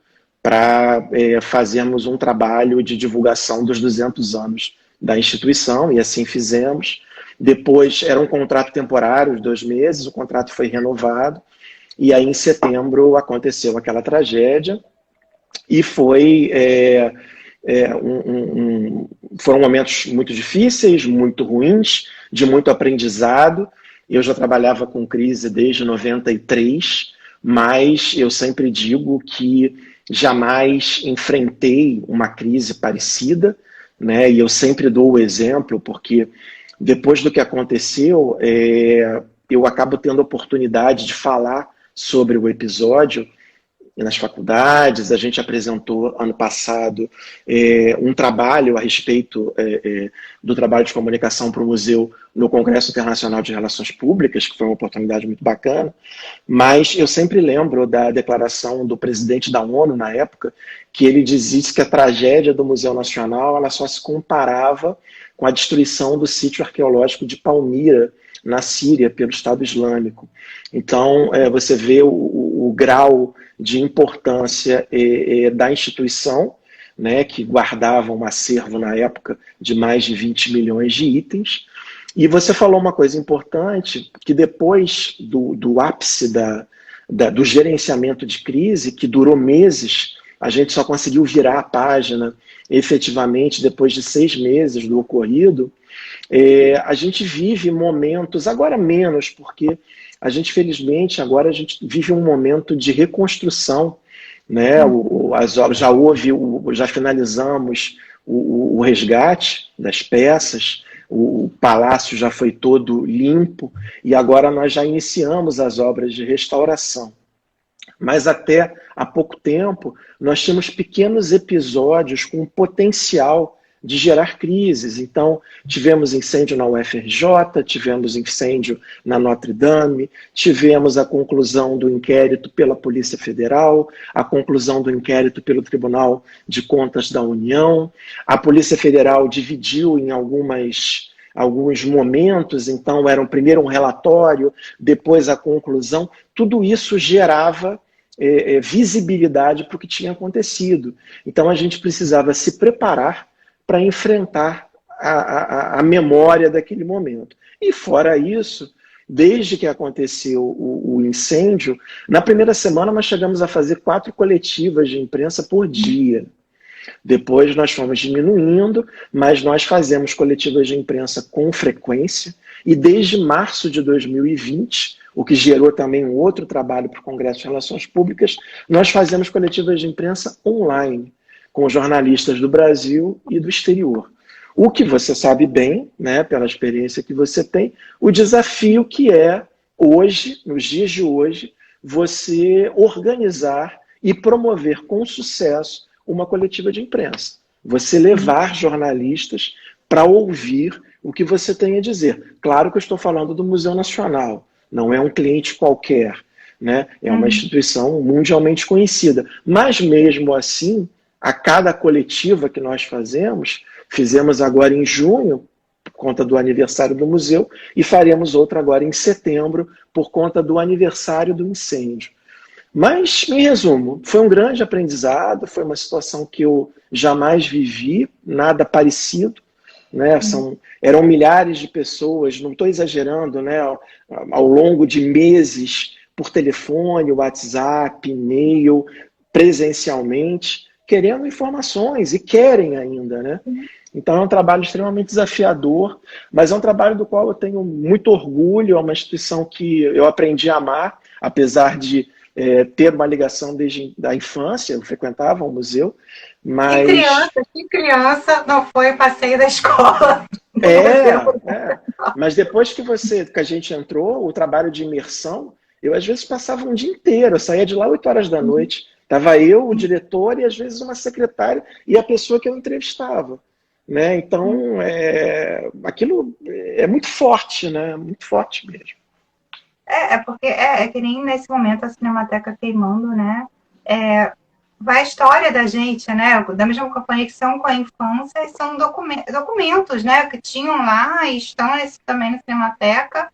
para fazermos um trabalho de divulgação dos 200 anos da instituição, e assim fizemos. Depois era um contrato temporário de 2 meses, o contrato foi renovado, e aí em setembro aconteceu aquela tragédia, e foram momentos muito difíceis, muito ruins, de muito aprendizado. Eu já trabalhava com crise desde 93, mas eu sempre digo que jamais enfrentei uma crise parecida, né? E eu sempre dou o exemplo, porque depois do que aconteceu, eu acabo tendo oportunidade de falar sobre o episódio nas faculdades. A gente apresentou ano passado um trabalho a respeito do trabalho de comunicação para o museu no Congresso Internacional de Relações Públicas, que foi uma oportunidade muito bacana, mas eu sempre lembro da declaração do presidente da ONU na época, que ele dizia que a tragédia do Museu Nacional ela só se comparava com a destruição do sítio arqueológico de Palmira, na Síria, pelo Estado Islâmico. Então, você vê o grau de importância da instituição, né, que guardava um acervo na época de mais de 20 milhões de itens. E você falou uma coisa importante, que depois do ápice do gerenciamento de crise, que durou meses, a gente só conseguiu virar a página efetivamente depois de 6 meses do ocorrido. A gente vive momentos, agora menos, porque a gente, felizmente, agora a gente vive um momento de reconstrução, né? As obras já finalizamos o resgate das peças, o palácio já foi todo limpo e agora nós já iniciamos as obras de restauração. Mas até há pouco tempo nós tínhamos pequenos episódios com potencial de gerar crises. Então, tivemos incêndio na UFRJ, tivemos incêndio na Notre Dame, tivemos a conclusão do inquérito pela Polícia Federal, a conclusão do inquérito pelo Tribunal de Contas da União. A Polícia Federal dividiu em alguns momentos, então era primeiro um relatório, depois a conclusão. Tudo isso gerava visibilidade para o que tinha acontecido. Então a gente precisava se preparar para enfrentar a memória daquele momento. E fora isso, desde que aconteceu o incêndio, na primeira semana nós chegamos a fazer 4 coletivas de imprensa por dia. Depois nós fomos diminuindo, mas nós fazemos coletivas de imprensa com frequência, e desde março de 2020, o que gerou também um outro trabalho para o Congresso de Relações Públicas, nós fazemos coletivas de imprensa online, com jornalistas do Brasil e do exterior. O que você sabe bem, né, pela experiência que você tem, o desafio que é hoje, nos dias de hoje, você organizar e promover com sucesso uma coletiva de imprensa. Você levar jornalistas para ouvir o que você tem a dizer. Claro que eu estou falando do Museu Nacional, não é um cliente qualquer, né? É uma instituição mundialmente conhecida. Mas mesmo assim, a cada coletiva que nós fizemos agora em junho, conta do aniversário do museu, e faremos outra agora em setembro, por conta do aniversário do incêndio. Mas, em resumo, foi um grande aprendizado, foi uma situação que eu jamais vivi, nada parecido, né? Eram milhares de pessoas, não estou exagerando, né? Ao longo de meses, por telefone, WhatsApp, e-mail, presencialmente, querendo informações, e querem ainda, né? Então é um trabalho extremamente desafiador, mas é um trabalho do qual eu tenho muito orgulho, é uma instituição que eu aprendi a amar, apesar de ter uma ligação desde a infância, eu frequentava um museu, mas... Que criança não foi passeio da escola? Mas depois que a gente entrou, o trabalho de imersão, eu às vezes passava um dia inteiro, eu saía de lá 8 horas da noite, estava eu, o diretor e às vezes uma secretária e a pessoa que eu entrevistava. Né? Então, aquilo é muito forte, né? Muito forte mesmo. Porque é que nem nesse momento a Cinemateca queimando, né? Vai a história da gente, né? Da mesma conexão com a infância, são documentos, né? Que tinham lá e estão também na Cinemateca,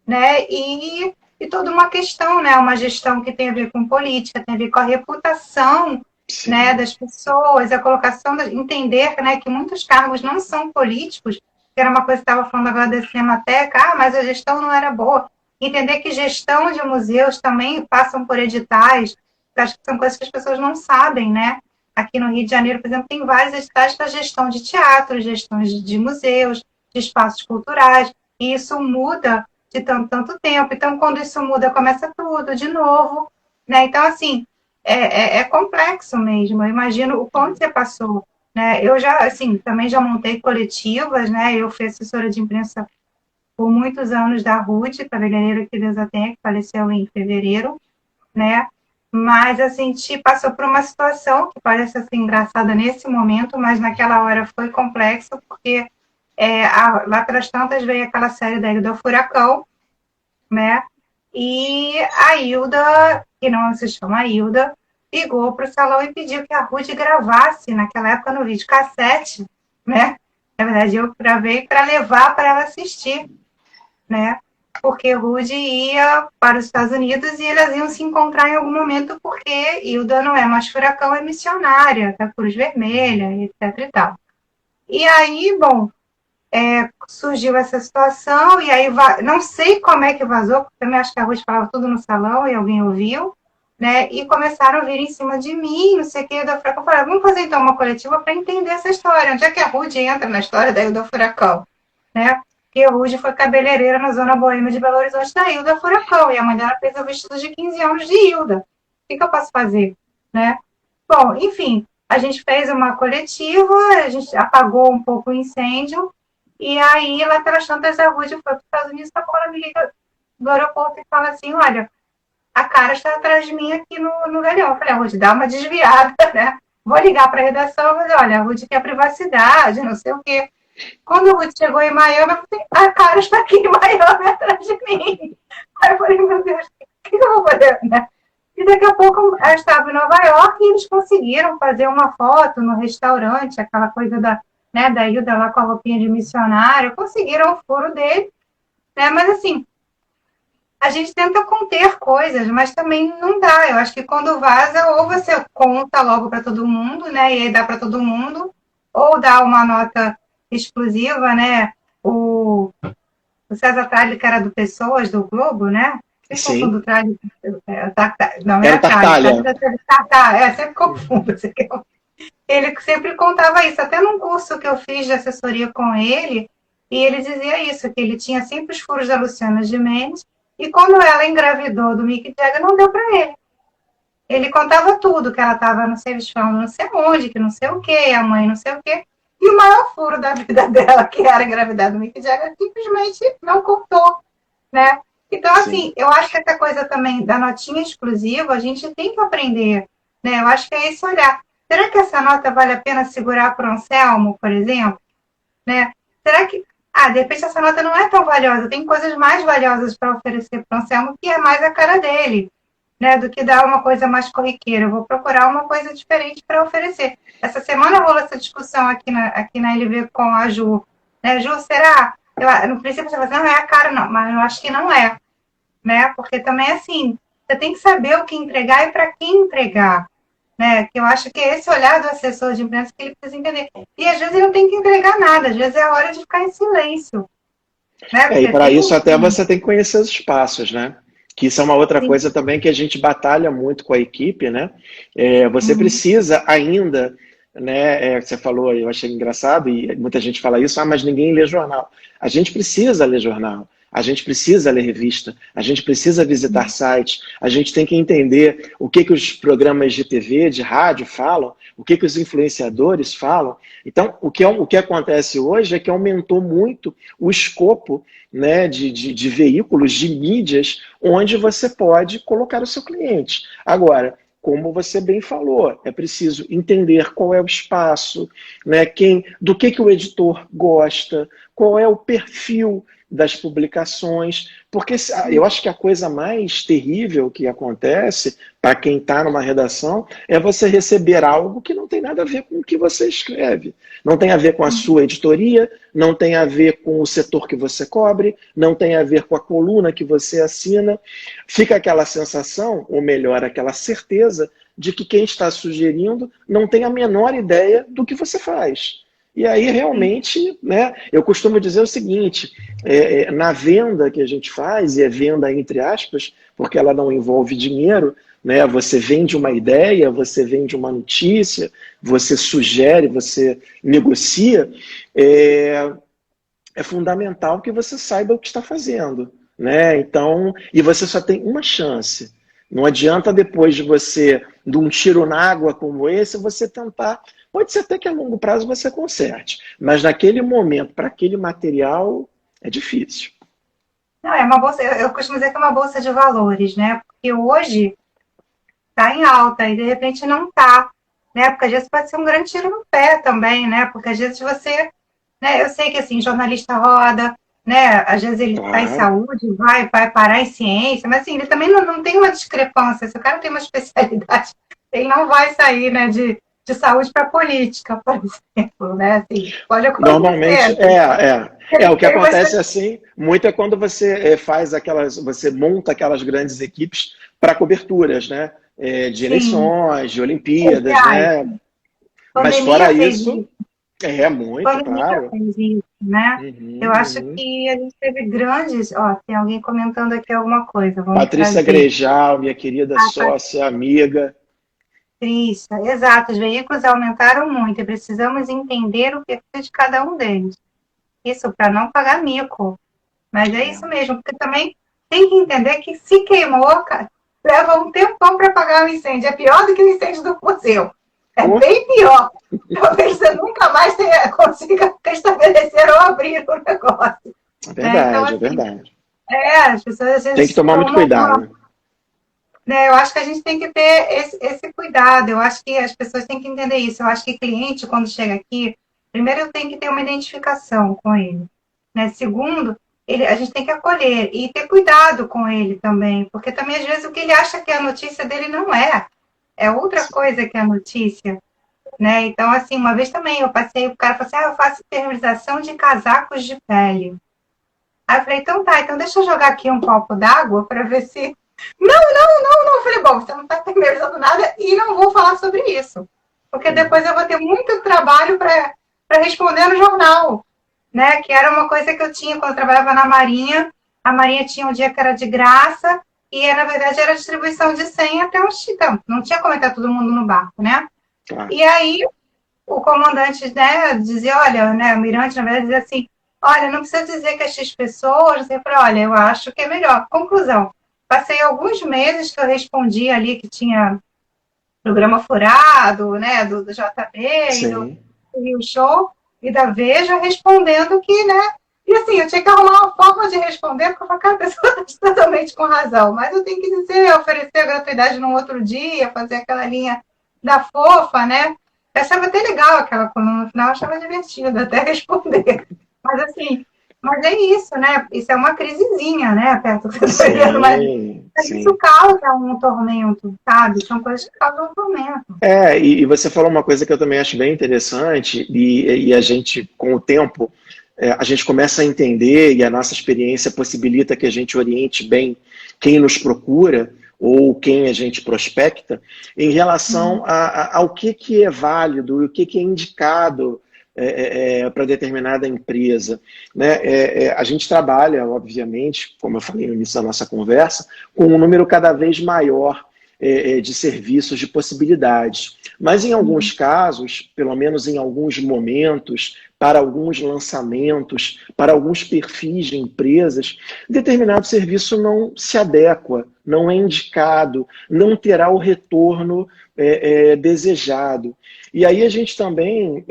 né? E toda uma questão, né? Uma gestão que tem a ver com política, tem a ver com a reputação, né, das pessoas, a colocação, entender, né, que muitos cargos não são políticos, que era uma coisa que estava falando agora da Cinemateca, mas a gestão não era boa. Entender que gestão de museus também passam por editais, acho que são coisas que as pessoas não sabem, né? Aqui no Rio de Janeiro, por exemplo, tem vários editais para gestão de teatro, gestão de museus, de espaços culturais, e isso muda de tanto tempo. Então, quando isso muda, começa tudo de novo, né? Então, assim, é complexo mesmo. Eu imagino o quanto você passou, né? Eu já, assim, também já montei coletivas, né? Eu fui assessora de imprensa por muitos anos da Ruth, cabeleireira que Deus a tenha, que faleceu em fevereiro, né? Mas, assim, a gente passou por uma situação que parece assim, engraçada nesse momento, mas naquela hora foi complexo, porque lá pelas tantas veio aquela série da Ilha do Furacão, né? E a Hilda, que não se chama Hilda, ligou para o salão e pediu que a Ruth gravasse, naquela época, no videocassete, né? Na verdade, eu gravei para levar para ela assistir, né? Porque Ruth ia para os Estados Unidos e elas iam se encontrar em algum momento, porque Hilda não é mais furacão, é missionária da Cruz Vermelha, etc e tal. E aí, bom, surgiu essa situação, e aí não sei como é que vazou, porque também acho que a Ruth falava tudo no salão e alguém ouviu, né? E começaram a vir em cima de mim, não sei o que, da Furacão. Eu falei, vamos fazer então uma coletiva para entender essa história. Onde é que a Ruth entra na história da Ilha do Furacão? Né? Porque a Ruth foi cabeleireira na zona boêmia de Belo Horizonte da Ilha do Furacão, e a mãe dela fez o vestido de 15 anos de Hilda. O que eu posso fazer? Né? Bom, enfim, a gente fez uma coletiva, a gente apagou um pouco o incêndio, e aí, lá pelas tantas, a Ruth foi para os Estados Unidos, a Paula me liga do aeroporto e fala assim, olha, a cara está atrás de mim aqui no galhão. Eu falei, Ruth, dá uma desviada, né? Vou ligar para a redação e falei, olha, a Ruth quer privacidade, não sei o quê. Quando a Ruth chegou em Miami, eu falei, a cara está aqui em Miami atrás de mim. Aí eu falei, meu Deus, o que eu vou fazer, né? E daqui a pouco eu estava em Nova York e eles conseguiram fazer uma foto no restaurante, aquela coisa da Hilda lá com a roupinha de missionário, conseguiram o furo dele, né? Mas assim, a gente tenta conter coisas, mas também não dá. Eu acho que quando vaza, ou você conta logo para todo mundo, né? E aí dá para todo mundo, ou dá uma nota exclusiva, né? O César Tralli, que era do Pessoas, do Globo, né? Sim. Confundo Tralli. Não é Tartalha. Sempre confundo. Ele sempre contava isso, até num curso que eu fiz de assessoria com ele, e ele dizia isso, que ele tinha sempre os furos da Luciana Gimenez, e quando ela engravidou do Mick Jagger, não deu para ele. Ele contava tudo, que ela estava no serviço falando não sei onde, que não sei o quê, a mãe não sei o quê, e o maior furo da vida dela, que era engravidar do Mick Jagger, simplesmente não contou, né? Então, assim, eu acho que essa coisa também da notinha exclusiva, a gente tem que aprender, né? Eu acho que é esse olhar. Será que essa nota vale a pena segurar para o Anselmo, por exemplo? Né? Será que, de repente essa nota não é tão valiosa, tem coisas mais valiosas para oferecer para o Anselmo, que é mais a cara dele, né? Do que dar uma coisa mais corriqueira. Eu vou procurar uma coisa diferente para oferecer. Essa semana rolou essa discussão aqui na LV com a Ju, né? Ju, será? No princípio você fala assim, não é a cara, não, mas eu acho que não é, né? Porque também, assim, você tem que saber o que entregar e para quem entregar, né? Que eu acho que é esse olhar do assessor de imprensa que ele precisa entender. E às vezes ele não tem que entregar nada, às vezes é a hora de ficar em silêncio, né? E Porque para tem isso até você tem que conhecer os espaços, né? Que isso é uma outra sim, coisa também que a gente batalha muito com a equipe, né? Você uhum, precisa ainda, né? Você falou, eu achei engraçado, e muita gente fala isso, mas ninguém lê jornal. A gente precisa ler jornal, a gente precisa ler revista, a gente precisa visitar sites, a gente tem que entender o que os programas de TV, de rádio falam, o que os influenciadores falam. Então, o que acontece hoje é que aumentou muito o escopo, né, de veículos, de mídias, onde você pode colocar o seu cliente. Agora, como você bem falou, é preciso entender qual é o espaço, né, do que o editor gosta, qual é o perfil das publicações, porque eu acho que a coisa mais terrível que acontece para quem está numa redação é você receber algo que não tem nada a ver com o que você escreve. Não tem a ver com a sua editoria, não tem a ver com o setor que você cobre, não tem a ver com a coluna que você assina. Fica aquela sensação, ou melhor, aquela certeza, de que quem está sugerindo não tem a menor ideia do que você faz. E aí, realmente, né, eu costumo dizer o seguinte, na venda que a gente faz, e é venda entre aspas, porque ela não envolve dinheiro, né, você vende uma ideia, você vende uma notícia, você sugere, você negocia, é fundamental que você saiba o que está fazendo, né? Então, e você só tem uma chance. Não adianta depois de um tiro na água como esse, você tentar. Pode ser até que a longo prazo você conserte, mas naquele momento, para aquele material, é difícil. não, é uma bolsa, eu costumo dizer que é uma bolsa de valores, né? Porque hoje está em alta e de repente não está, né? Porque às vezes pode ser um grande tiro no pé também, né? Porque às vezes você, né? Eu sei que assim, jornalista roda, né? Às vezes ele está em Claro. saúde, vai parar em ciência, mas assim, ele também não tem uma discrepância. Se o cara tem uma especialidade, ele não vai sair, né? De saúde para política, por exemplo, né? Assim, pode Normalmente, acontecer. o que Ele vai acontece ser, assim, muito é quando você você monta aquelas grandes equipes para coberturas, né? De sim, eleições, de Olimpíadas, sociais. né? Mas fora Pandemia fez isso, isso. muito, Pandemia claro. fez isso, né? Eu Uhum, acho uhum. que a gente teve grandes. Ó, tem alguém comentando aqui alguma coisa, vamos Patrícia trazer. Grejal, minha querida A sócia, amiga. Patrícia, exato, os veículos aumentaram muito e precisamos entender o perfil de cada um deles. Isso para não pagar mico. Mas é É. isso mesmo, porque também tem que entender que se queimou, cara, leva um tempão para apagar o incêndio. É pior do que o incêndio do museu. É Pô, bem pior. Talvez você nunca mais consiga estabelecer ou abrir o negócio. é Né? Então, verdade, é assim, verdade. as pessoas às Tem que vezes tomar muito tomam uma. cuidado. Né, eu acho que a gente tem que ter esse cuidado. Eu acho que as pessoas têm que entender isso. Eu acho que cliente, quando chega aqui, primeiro eu tenho que ter uma identificação com ele. Né? Segundo, a gente tem que acolher e ter cuidado com ele também, porque também às vezes o que ele acha que é a notícia dele não é. É outra coisa que é a notícia. Né? Então, assim, uma vez também eu passei, o cara falou assim: eu faço terminização de casacos de pele. Aí eu falei, então tá, então deixa eu jogar aqui um copo d'água para ver se. Não. Eu falei, bom, você não está terminando nada e não vou falar sobre isso. Porque depois eu vou ter muito trabalho para responder no jornal. Né? Que era uma coisa que eu tinha quando eu trabalhava na Marinha. A Marinha tinha um dia que era de graça e, na verdade, era distribuição de senha até uns. Então, não tinha como entrar todo mundo no barco, né? Claro. E aí o comandante, né, dizia, olha, né, o Mirante, na verdade, dizia assim, olha, não precisa dizer que é X pessoas, eu falei, olha, eu acho que é melhor. Conclusão, passei alguns meses que eu respondi ali que tinha programa furado, né, do JB e do Sim. Rio Show e da Veja, respondendo que, né, e assim, eu tinha que arrumar uma forma de responder, porque eu falei, cara, a pessoa está totalmente com razão, mas eu tenho que dizer, oferecer a gratuidade num outro dia, fazer aquela linha da fofa, né? Eu achava até legal aquela coluna, no final eu achava divertido até responder. Mas assim, mas é isso, né? Isso é uma crisezinha, né? Perto do que eu estou vivendo, mas Sim, isso sim. causa um tormento, sabe? São coisas que causam um tormento. E você falou uma coisa que eu também acho bem interessante, e a gente, com o tempo, a gente começa a entender, e a nossa experiência possibilita que a gente oriente bem quem nos procura ou quem a gente prospecta, em relação ao que é válido e o que é indicado para determinada empresa. Né? A gente trabalha, obviamente, como eu falei no início da nossa conversa, com um número cada vez maior de serviços, de possibilidades. Mas em alguns casos, pelo menos em alguns momentos, para alguns lançamentos, para alguns perfis de empresas, determinado serviço não se adequa, não é indicado, não terá o retorno desejado. E aí a gente também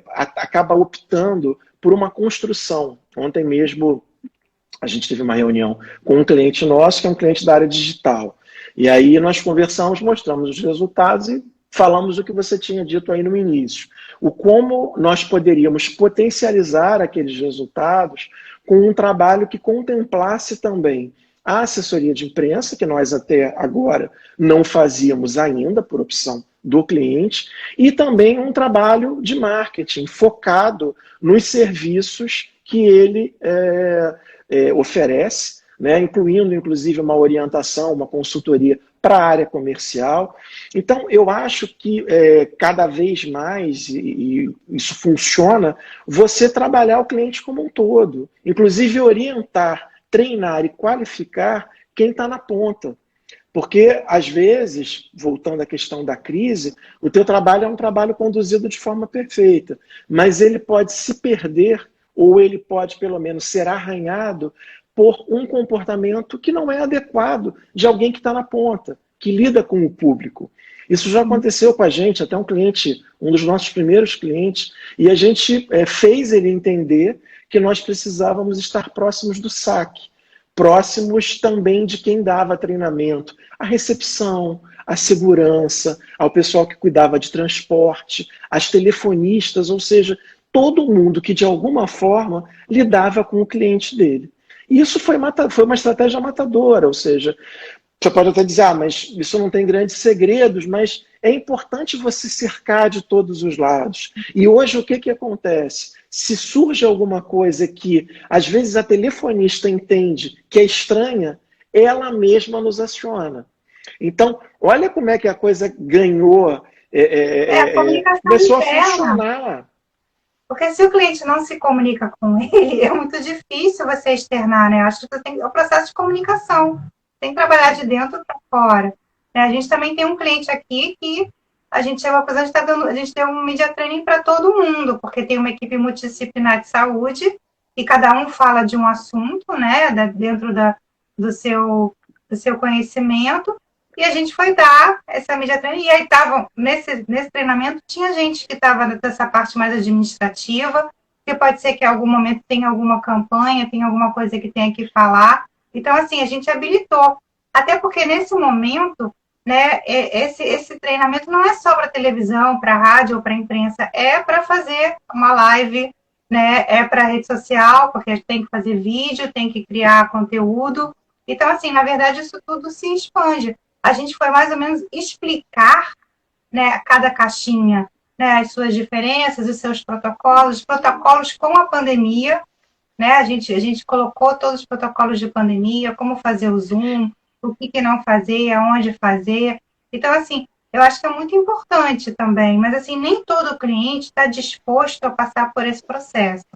acaba optando por uma construção. Ontem mesmo a gente teve uma reunião com um cliente nosso, que é um cliente da área digital. E aí nós conversamos, mostramos os resultados e falamos o que você tinha dito aí no início. O como nós poderíamos potencializar aqueles resultados com um trabalho que contemplasse também a assessoria de imprensa, que nós até agora não fazíamos ainda, por opção do cliente, e também um trabalho de marketing focado nos serviços que ele oferece, né, incluindo, inclusive, uma orientação, uma consultoria para a área comercial. Então, eu acho que cada vez mais, e isso funciona, você trabalhar o cliente como um todo, inclusive orientar, treinar e qualificar quem está na ponta. Porque, às vezes, voltando à questão da crise, o teu trabalho é um trabalho conduzido de forma perfeita, mas ele pode se perder, ou ele pode, pelo menos, ser arranhado por um comportamento que não é adequado de alguém que está na ponta, que lida com o público. Isso já aconteceu com a gente, até um cliente, um dos nossos primeiros clientes, e a gente fez ele entender que nós precisávamos estar próximos do saque, próximos também de quem dava treinamento, a recepção, a segurança, ao pessoal que cuidava de transporte, as telefonistas, ou seja, todo mundo que de alguma forma lidava com o cliente dele. E isso foi uma estratégia matadora, ou seja, você pode até dizer, mas isso não tem grandes segredos, mas é importante você cercar de todos os lados. E hoje o que acontece? Se surge alguma coisa que, às vezes, a telefonista entende que é estranha, ela mesma nos aciona. Então, olha como é que a coisa ganhou, a comunicação começou interna. a funcionar. Porque se o cliente não se comunica com ele, é muito difícil você externar, né? Acho que é o processo de comunicação. Tem que trabalhar de dentro para fora. A gente também tem um cliente aqui que a gente chegou a fazer, a gente deu um media training para todo mundo, porque tem uma equipe multidisciplinar de saúde e cada um fala de um assunto, né? Dentro do seu conhecimento. E a gente foi dar essa media training, e aí estavam, nesse treinamento, tinha gente que estava nessa parte mais administrativa, que pode ser que em algum momento tenha alguma campanha, tenha alguma coisa que tenha que falar. Então, assim, a gente habilitou. Até porque, nesse momento, né, esse treinamento não é só para televisão, para rádio ou para imprensa, é para fazer uma live, né, é para rede social, porque tem que fazer vídeo, tem que criar conteúdo. Então, assim, na verdade, isso tudo se expande. A gente foi mais ou menos explicar, né, cada caixinha, né, as suas diferenças, os seus protocolos com a pandemia, né? A gente colocou todos os protocolos de pandemia, como fazer o Zoom, o que não fazer, aonde fazer. Então, assim, eu acho que é muito importante também, mas, assim, nem todo cliente está disposto a passar por esse processo,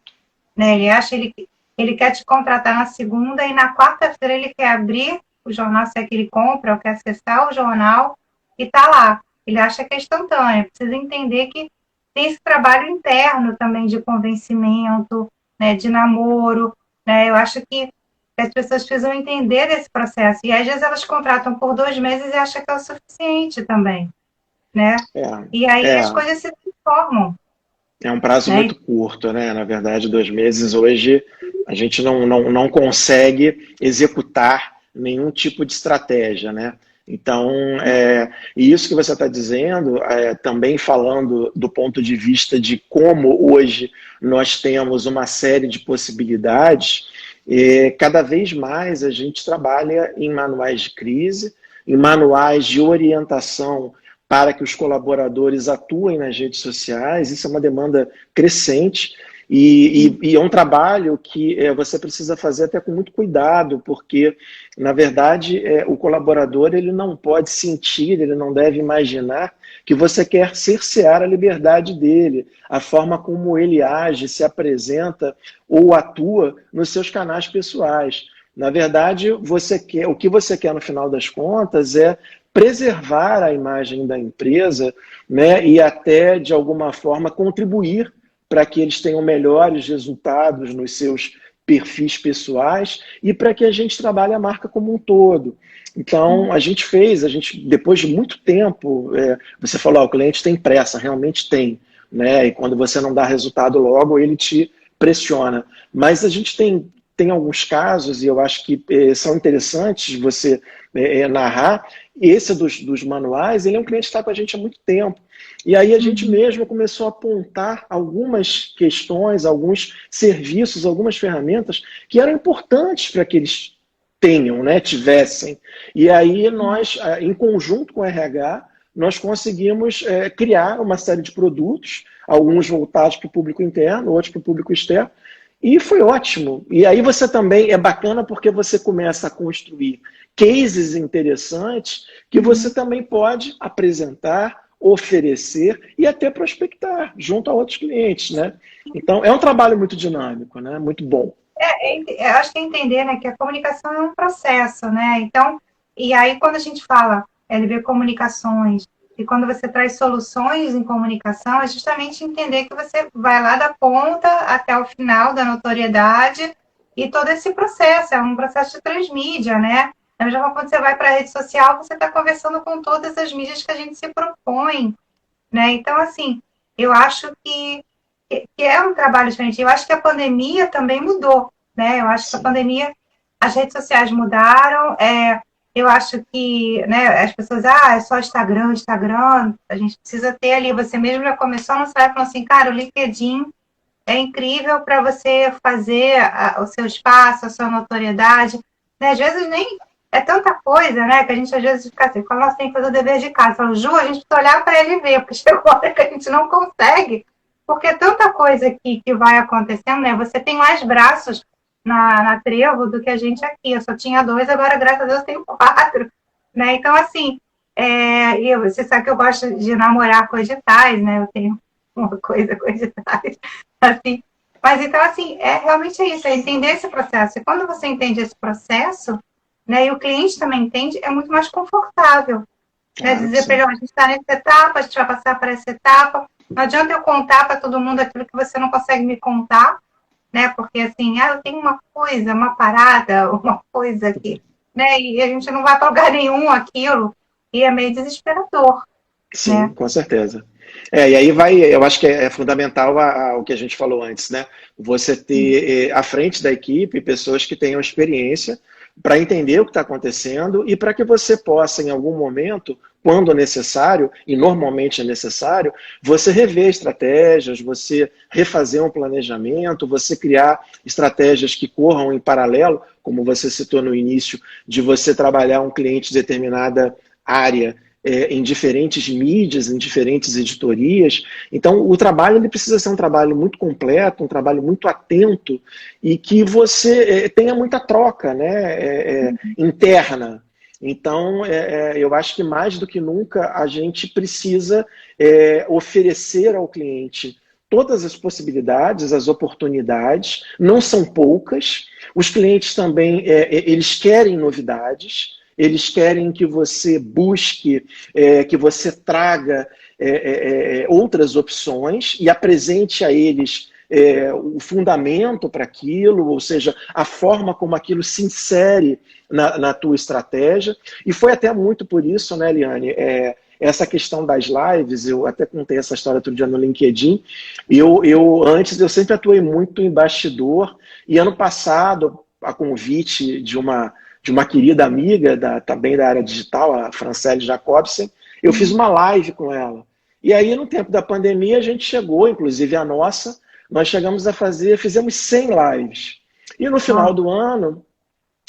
né? Ele acha, ele quer te contratar na segunda e na quarta-feira ele quer abrir o jornal, se é que ele compra, ou quer acessar o jornal e tá lá. Ele acha que é instantâneo. Precisa entender que tem esse trabalho interno também de convencimento, né, de namoro, né? Eu acho que as pessoas precisam entender esse processo. E às vezes elas contratam por 2 meses e acham que é o suficiente também, né? E aí as coisas se transformam. É um prazo muito curto, né? Na verdade, 2 meses hoje a gente não consegue executar nenhum tipo de estratégia, né? Então, e isso que você está dizendo, também falando do ponto de vista de como hoje nós temos uma série de possibilidades, cada vez mais a gente trabalha em manuais de crise, em manuais de orientação para que os colaboradores atuem nas redes sociais. Isso é uma demanda crescente. E é um trabalho que você precisa fazer até com muito cuidado, porque, na verdade, o colaborador ele não pode sentir, ele não deve imaginar que você quer cercear a liberdade dele, a forma como ele age, se apresenta ou atua nos seus canais pessoais. Na verdade, o que você quer no final das contas é preservar a imagem da empresa, né, e até, de alguma forma, contribuir para que eles tenham melhores resultados nos seus perfis pessoais e para que a gente trabalhe a marca como um todo. Então, a gente depois de muito tempo, você falou, o cliente tem pressa, realmente tem, né? E quando você não dá resultado logo, ele te pressiona. Mas a gente tem alguns casos, e eu acho que são interessantes você narrar. Esse dos manuais, ele é um cliente que está com a gente há muito tempo. E aí a gente mesmo começou a apontar algumas questões, alguns serviços, algumas ferramentas que eram importantes para que eles tenham, né, tivessem. E aí nós, em conjunto com o RH, nós conseguimos criar uma série de produtos, alguns voltados para o público interno, outros para o público externo, e foi ótimo. E aí você também, é bacana porque você começa a construir cases interessantes que você também pode apresentar, oferecer e até prospectar junto a outros clientes, né? Então, é um trabalho muito dinâmico, né? Muito bom. Eu acho que é entender, né, que a comunicação é um processo, né? Então, e aí quando a gente fala LB Comunicações, e quando você traz soluções em comunicação, é justamente entender que você vai lá da ponta até o final da notoriedade e todo esse processo, é um processo de transmídia, né? Da mesma forma, quando você vai para a rede social, você está conversando com todas as mídias que a gente se propõe, né? Então, assim, eu acho que é um trabalho diferente. Eu acho que a pandemia também mudou, né? Eu acho que a pandemia, as redes sociais mudaram, eu acho que, né, as pessoas, é só Instagram, a gente precisa ter ali, você mesmo já começou no site falando assim, cara, o LinkedIn é incrível para você fazer o seu espaço, a sua notoriedade, né? Às vezes nem é tanta coisa, né, que a gente às vezes fica assim, quando nós temos que fazer o dever de casa, fala, Ju, a gente precisa olhar para ele ver, porque chegou a hora que a gente não consegue, porque é tanta coisa que vai acontecendo, né? Você tem mais braços na Trevo do que a gente aqui. Eu só tinha 2, agora, graças a Deus, tenho 4. Né? Então, assim, você sabe que eu gosto de namorar com editais, né? Eu tenho uma coisa com editais. Assim. Mas, então, assim, realmente é isso, é entender esse processo. E quando você entende esse processo, né, e o cliente também entende, é muito mais confortável. Né? Dizer para ele, a gente está nessa etapa, a gente vai passar para essa etapa. Não adianta eu contar para todo mundo aquilo que você não consegue me contar, né? Porque assim, eu tenho uma coisa, uma parada, uma coisa aqui, né? E a gente não vai para lugar nenhum aquilo, e é meio desesperador. Sim, né? Com certeza. E aí eu acho que é fundamental o que a gente falou antes, né? Você ter à frente da equipe pessoas que tenham experiência para entender o que está acontecendo e para que você possa, em algum momento, quando necessário, e normalmente é necessário, você rever estratégias, você refazer um planejamento, você criar estratégias que corram em paralelo, como você citou no início, de você trabalhar um cliente de determinada área em diferentes mídias, em diferentes editorias. Então, o trabalho ele precisa ser um trabalho muito completo, um trabalho muito atento e que você tenha muita troca, né, interna. Então, eu acho que mais do que nunca a gente precisa oferecer ao cliente todas as possibilidades, as oportunidades, não são poucas. Os clientes também, eles querem novidades, eles querem que você busque, que você traga outras opções e apresente a eles o fundamento para aquilo, ou seja, a forma como aquilo se insere na tua estratégia. E foi até muito por isso, né, Eliane, essa questão das lives, eu até contei essa história outro dia no LinkedIn, antes eu sempre atuei muito em bastidor, e ano passado, a convite de uma querida amiga, também da área digital, a Francelle Jacobsen, eu fiz uma live com ela. E aí, no tempo da pandemia, a gente chegou, inclusive a nossa, nós chegamos a fizemos 100 lives. E no final do ano,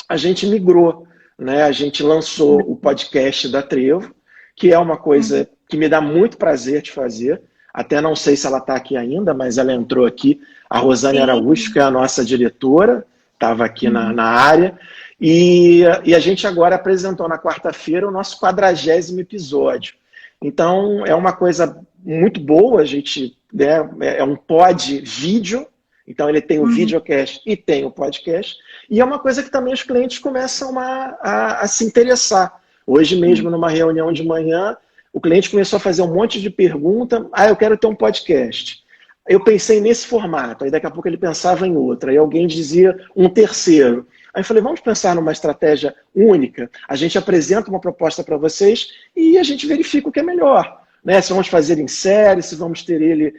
a gente migrou, né? A gente lançou o podcast da Trevo, que é uma coisa que me dá muito prazer de fazer. até não sei se ela está aqui ainda, mas ela entrou aqui, a Rosane Sim. Araújo, que é a nossa diretora, estava aqui na área, e a gente agora apresentou na quarta-feira o nosso 40º episódio. Então, é uma coisa muito boa, a gente, né, é um pod vídeo, então ele tem o videocast e tem o podcast, e é uma coisa que também os clientes começam a se interessar. Hoje mesmo, numa reunião de manhã, o cliente começou a fazer um monte de pergunta, eu quero ter um podcast. Eu pensei nesse formato, aí daqui a pouco ele pensava em outra, aí alguém dizia um terceiro. Aí eu falei, vamos pensar numa estratégia única, a gente apresenta uma proposta para vocês e a gente verifica o que é melhor. Né? Se vamos fazer em série, se vamos ter ele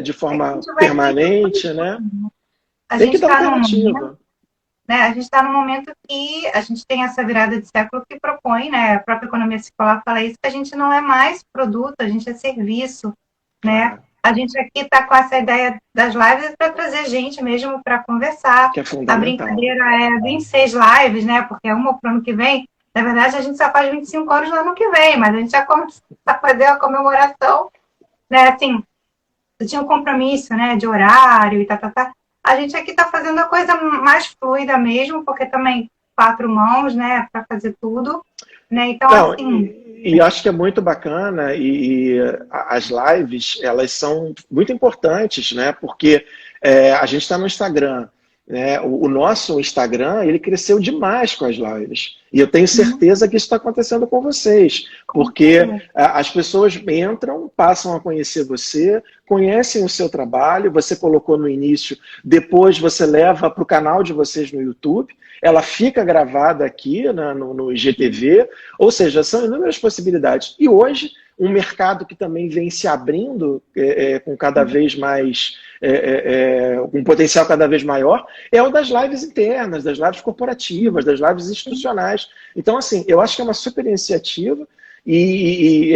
de forma permanente, né? Tem que dar alternativa. A gente está num momento que a gente tem essa virada de século que propõe, né? A própria economia circular fala isso, que a gente não é mais produto, a gente é serviço, né? A gente aqui está com essa ideia das lives para trazer gente mesmo para conversar. Que é fundamental. A brincadeira é 26 lives, né? Porque é uma para o ano que vem. Na verdade, a gente só faz 25 anos no ano que vem, mas a gente já começa a fazer a comemoração, né? Assim, tinha um compromisso, né? De horário e tá. A gente aqui está fazendo a coisa mais fluida mesmo, porque também 4 mãos, né? Para fazer tudo, né? Então, não, assim... E acho que é muito bacana e as lives, elas são muito importantes, né? Porque a gente está no Instagram, né? O nosso Instagram, ele cresceu demais com as lives. E eu tenho certeza que isso está acontecendo com vocês, porque as pessoas entram, passam a conhecer você, conhecem o seu trabalho, você colocou no início, depois você leva para o canal de vocês no YouTube, ela fica gravada aqui no IGTV, ou seja, são inúmeras possibilidades. E hoje, um mercado que também vem se abrindo com cada vez mais, um potencial cada vez maior, é o das lives internas, das lives corporativas, das lives institucionais. Então, assim, eu acho que é uma super iniciativa e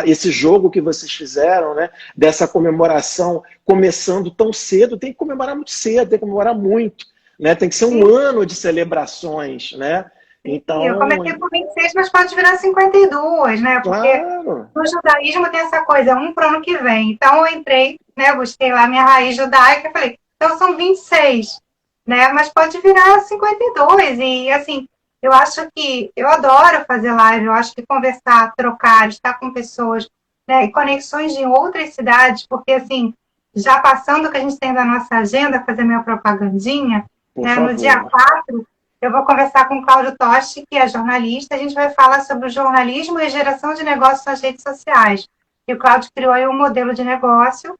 esse jogo que vocês fizeram, né, dessa comemoração começando tão cedo, tem que comemorar muito cedo, tem que comemorar muito. Né? Tem que ser um ano de celebrações, né? Então... Eu comecei com 26, mas pode virar 52, né? Porque no judaísmo tem essa coisa, um para o ano que vem. Então eu entrei, né? Busquei lá minha raiz judaica e falei, então são 26, né? Mas pode virar 52. E assim, eu acho que eu adoro fazer live, eu acho que conversar, trocar, estar com pessoas, né? E conexões de outras cidades, porque assim, já passando o que a gente tem da nossa agenda, fazer minha propagandinha. No dia 4, eu vou conversar com o Cláudio Tosti, que é jornalista. A gente vai falar sobre o jornalismo e geração de negócios nas redes sociais. E o Cláudio criou aí um modelo de negócio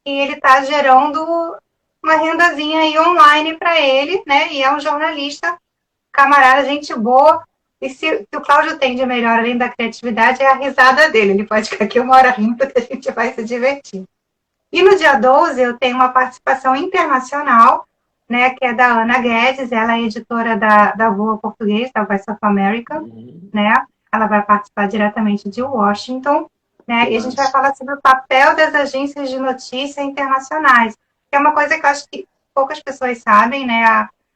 e ele está gerando uma rendazinha aí online para ele, né? E é um jornalista, camarada, gente boa. E se o Cláudio tem de melhor, além da criatividade, é a risada dele. Ele pode ficar aqui uma hora rindo que a gente vai se divertir. E no dia 12, eu tenho uma participação internacional, né, que é da Ana Guedes, ela é editora da Voa Português, da Voice of America, né? Ela vai participar diretamente de Washington, né? E a gente vai falar sobre o papel das agências de notícia internacionais, que é uma coisa que eu acho que poucas pessoas sabem, né?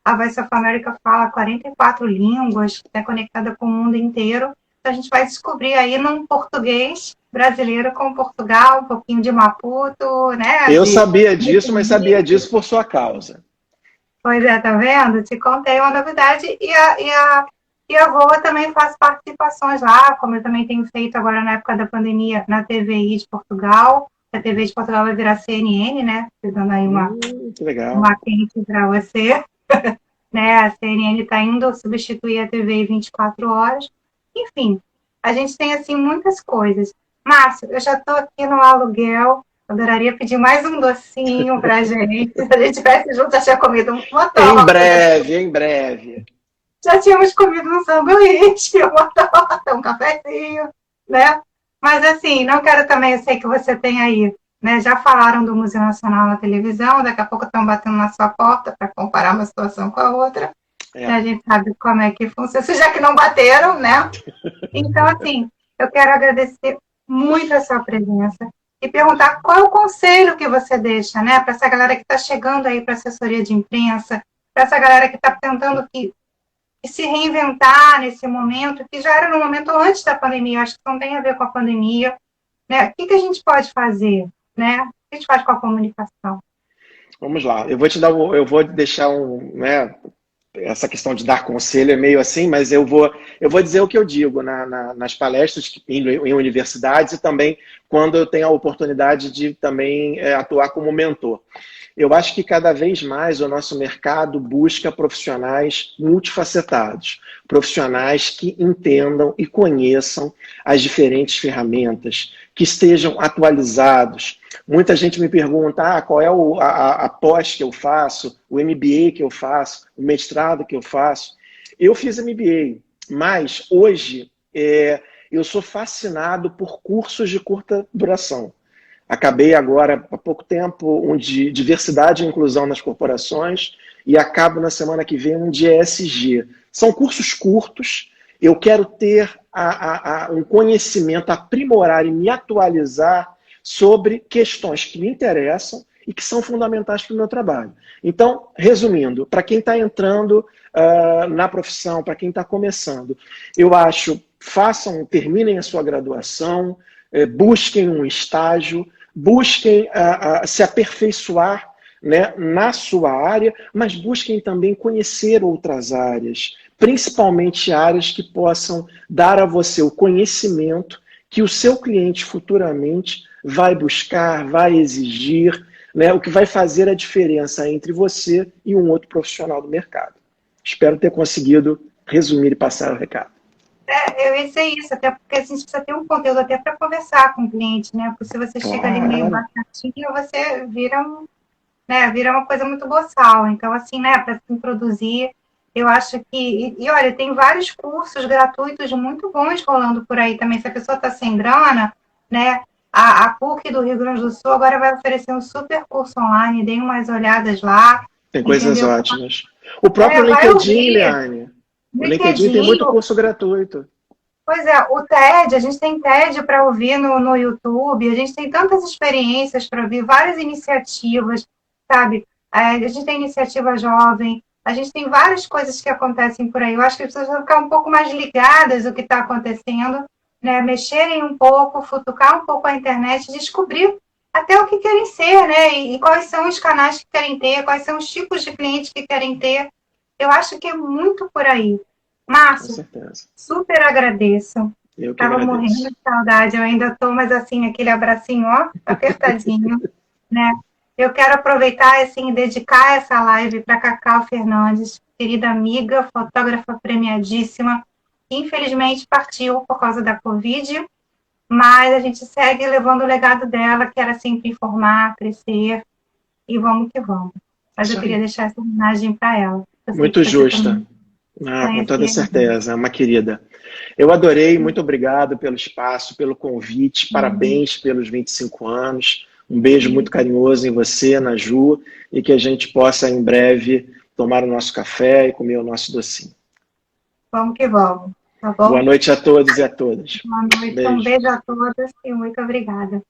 A Voice of America fala 44 línguas, é conectada com o mundo inteiro. Então a gente vai descobrir aí num português brasileiro com Portugal, um pouquinho de Maputo, né? Eu sabia disso, mas sabia disso por sua causa. Pois é, tá vendo? Te contei uma novidade e a Voa também faz participações lá, como eu também tenho feito agora na época da pandemia na TVI de Portugal. A TV de Portugal vai virar CNN, né? Dando aí uma quente para você. Né? A CNN está indo substituir a TVI 24 horas. Enfim, a gente tem assim muitas coisas. Márcio, eu já estou aqui no aluguel. Adoraria pedir mais um docinho pra gente. Se a gente tivesse junto, já tinha comido uma torta. Em breve. Já tínhamos comido um sanduíche, uma torta, um cafezinho, né? Mas assim, não quero também, eu sei que você tem aí, né? Já falaram do Museu Nacional na televisão, daqui a pouco estão batendo na sua porta para comparar uma situação com a outra. A gente sabe como é que funciona, já que não bateram, né? Então, assim, eu quero agradecer muito a sua presença. E perguntar qual é o conselho que você deixa, né, para essa galera que está chegando aí para assessoria de imprensa, para essa galera que está tentando que se reinventar nesse momento, que já era no momento antes da pandemia, acho que não tem a ver com a pandemia, né? O que a gente pode fazer? né? O que a gente faz com a comunicação? Vamos lá, eu vou deixar né, essa questão de dar conselho é meio assim, mas eu vou dizer o que eu digo nas palestras em universidades e também quando eu tenho a oportunidade de também atuar como mentor. Eu acho que cada vez mais o nosso mercado busca profissionais multifacetados, profissionais que entendam e conheçam as diferentes ferramentas, que estejam atualizados. Muita gente me pergunta qual é a pós que eu faço, o MBA que eu faço, o mestrado que eu faço. Eu fiz MBA, mas hoje eu sou fascinado por cursos de curta duração. Acabei agora, há pouco tempo, um de diversidade e inclusão nas corporações e acabo na semana que vem um de ESG. São cursos curtos, eu quero ter um conhecimento, aprimorar e me atualizar sobre questões que me interessam e que são fundamentais para o meu trabalho. Então, resumindo, para quem está entrando na profissão, para quem está começando, eu acho, terminem a sua graduação, busquem um estágio, busquem se aperfeiçoar, né, na sua área, mas busquem também conhecer outras áreas, principalmente áreas que possam dar a você o conhecimento que o seu cliente futuramente vai buscar, vai exigir, né, o que vai fazer a diferença entre você e um outro profissional do mercado. Espero ter conseguido resumir e passar o recado. Eu ia dizer isso, até porque a gente precisa ter um conteúdo até para conversar com o cliente, né? Porque se você chega ali meio batatinha, você vira uma coisa muito boçal. Então, assim, né, para se introduzir, eu acho que... E olha, tem vários cursos gratuitos muito bons rolando por aí também. Se a pessoa está sem grana, né, a PUC do Rio Grande do Sul agora vai oferecer um super curso online, deem umas olhadas lá. Tem coisas ótimas. O próprio LinkedIn, Liane. O LinkedIn tem muito curso gratuito. Pois é, o TED, a gente tem TED para ouvir no YouTube, a gente tem tantas experiências para ouvir, várias iniciativas, sabe? A gente tem iniciativa jovem, a gente tem várias coisas que acontecem por aí. Eu acho que as pessoas vão ficar um pouco mais ligadas ao que está acontecendo, né? Mexerem um pouco, futucar um pouco a internet, descobrir até o que querem ser, né? E quais são os canais que querem ter, quais são os tipos de clientes que querem ter. Eu acho que é muito por aí. Márcio, super agradeço. Eu que Estava morrendo de saudade, eu ainda estou, mas assim, aquele abracinho, ó, apertadinho, né? Eu quero aproveitar, assim, e dedicar essa live para Cacau Fernandes, querida amiga, fotógrafa premiadíssima, que infelizmente partiu por causa da Covid, mas a gente segue levando o legado dela, que era sempre informar, crescer, e vamos que vamos. Mas eu queria deixar essa homenagem para ela. Muito justa. Com toda certeza, é uma querida. Eu adorei, muito obrigado pelo espaço, pelo convite, parabéns pelos 25 anos. Um beijo muito carinhoso em você, na Ju, e que a gente possa em breve tomar o nosso café e comer o nosso docinho. Vamos que vamos, tá bom? Boa noite a todos e a todas. Boa noite, um beijo a todas e muito obrigada.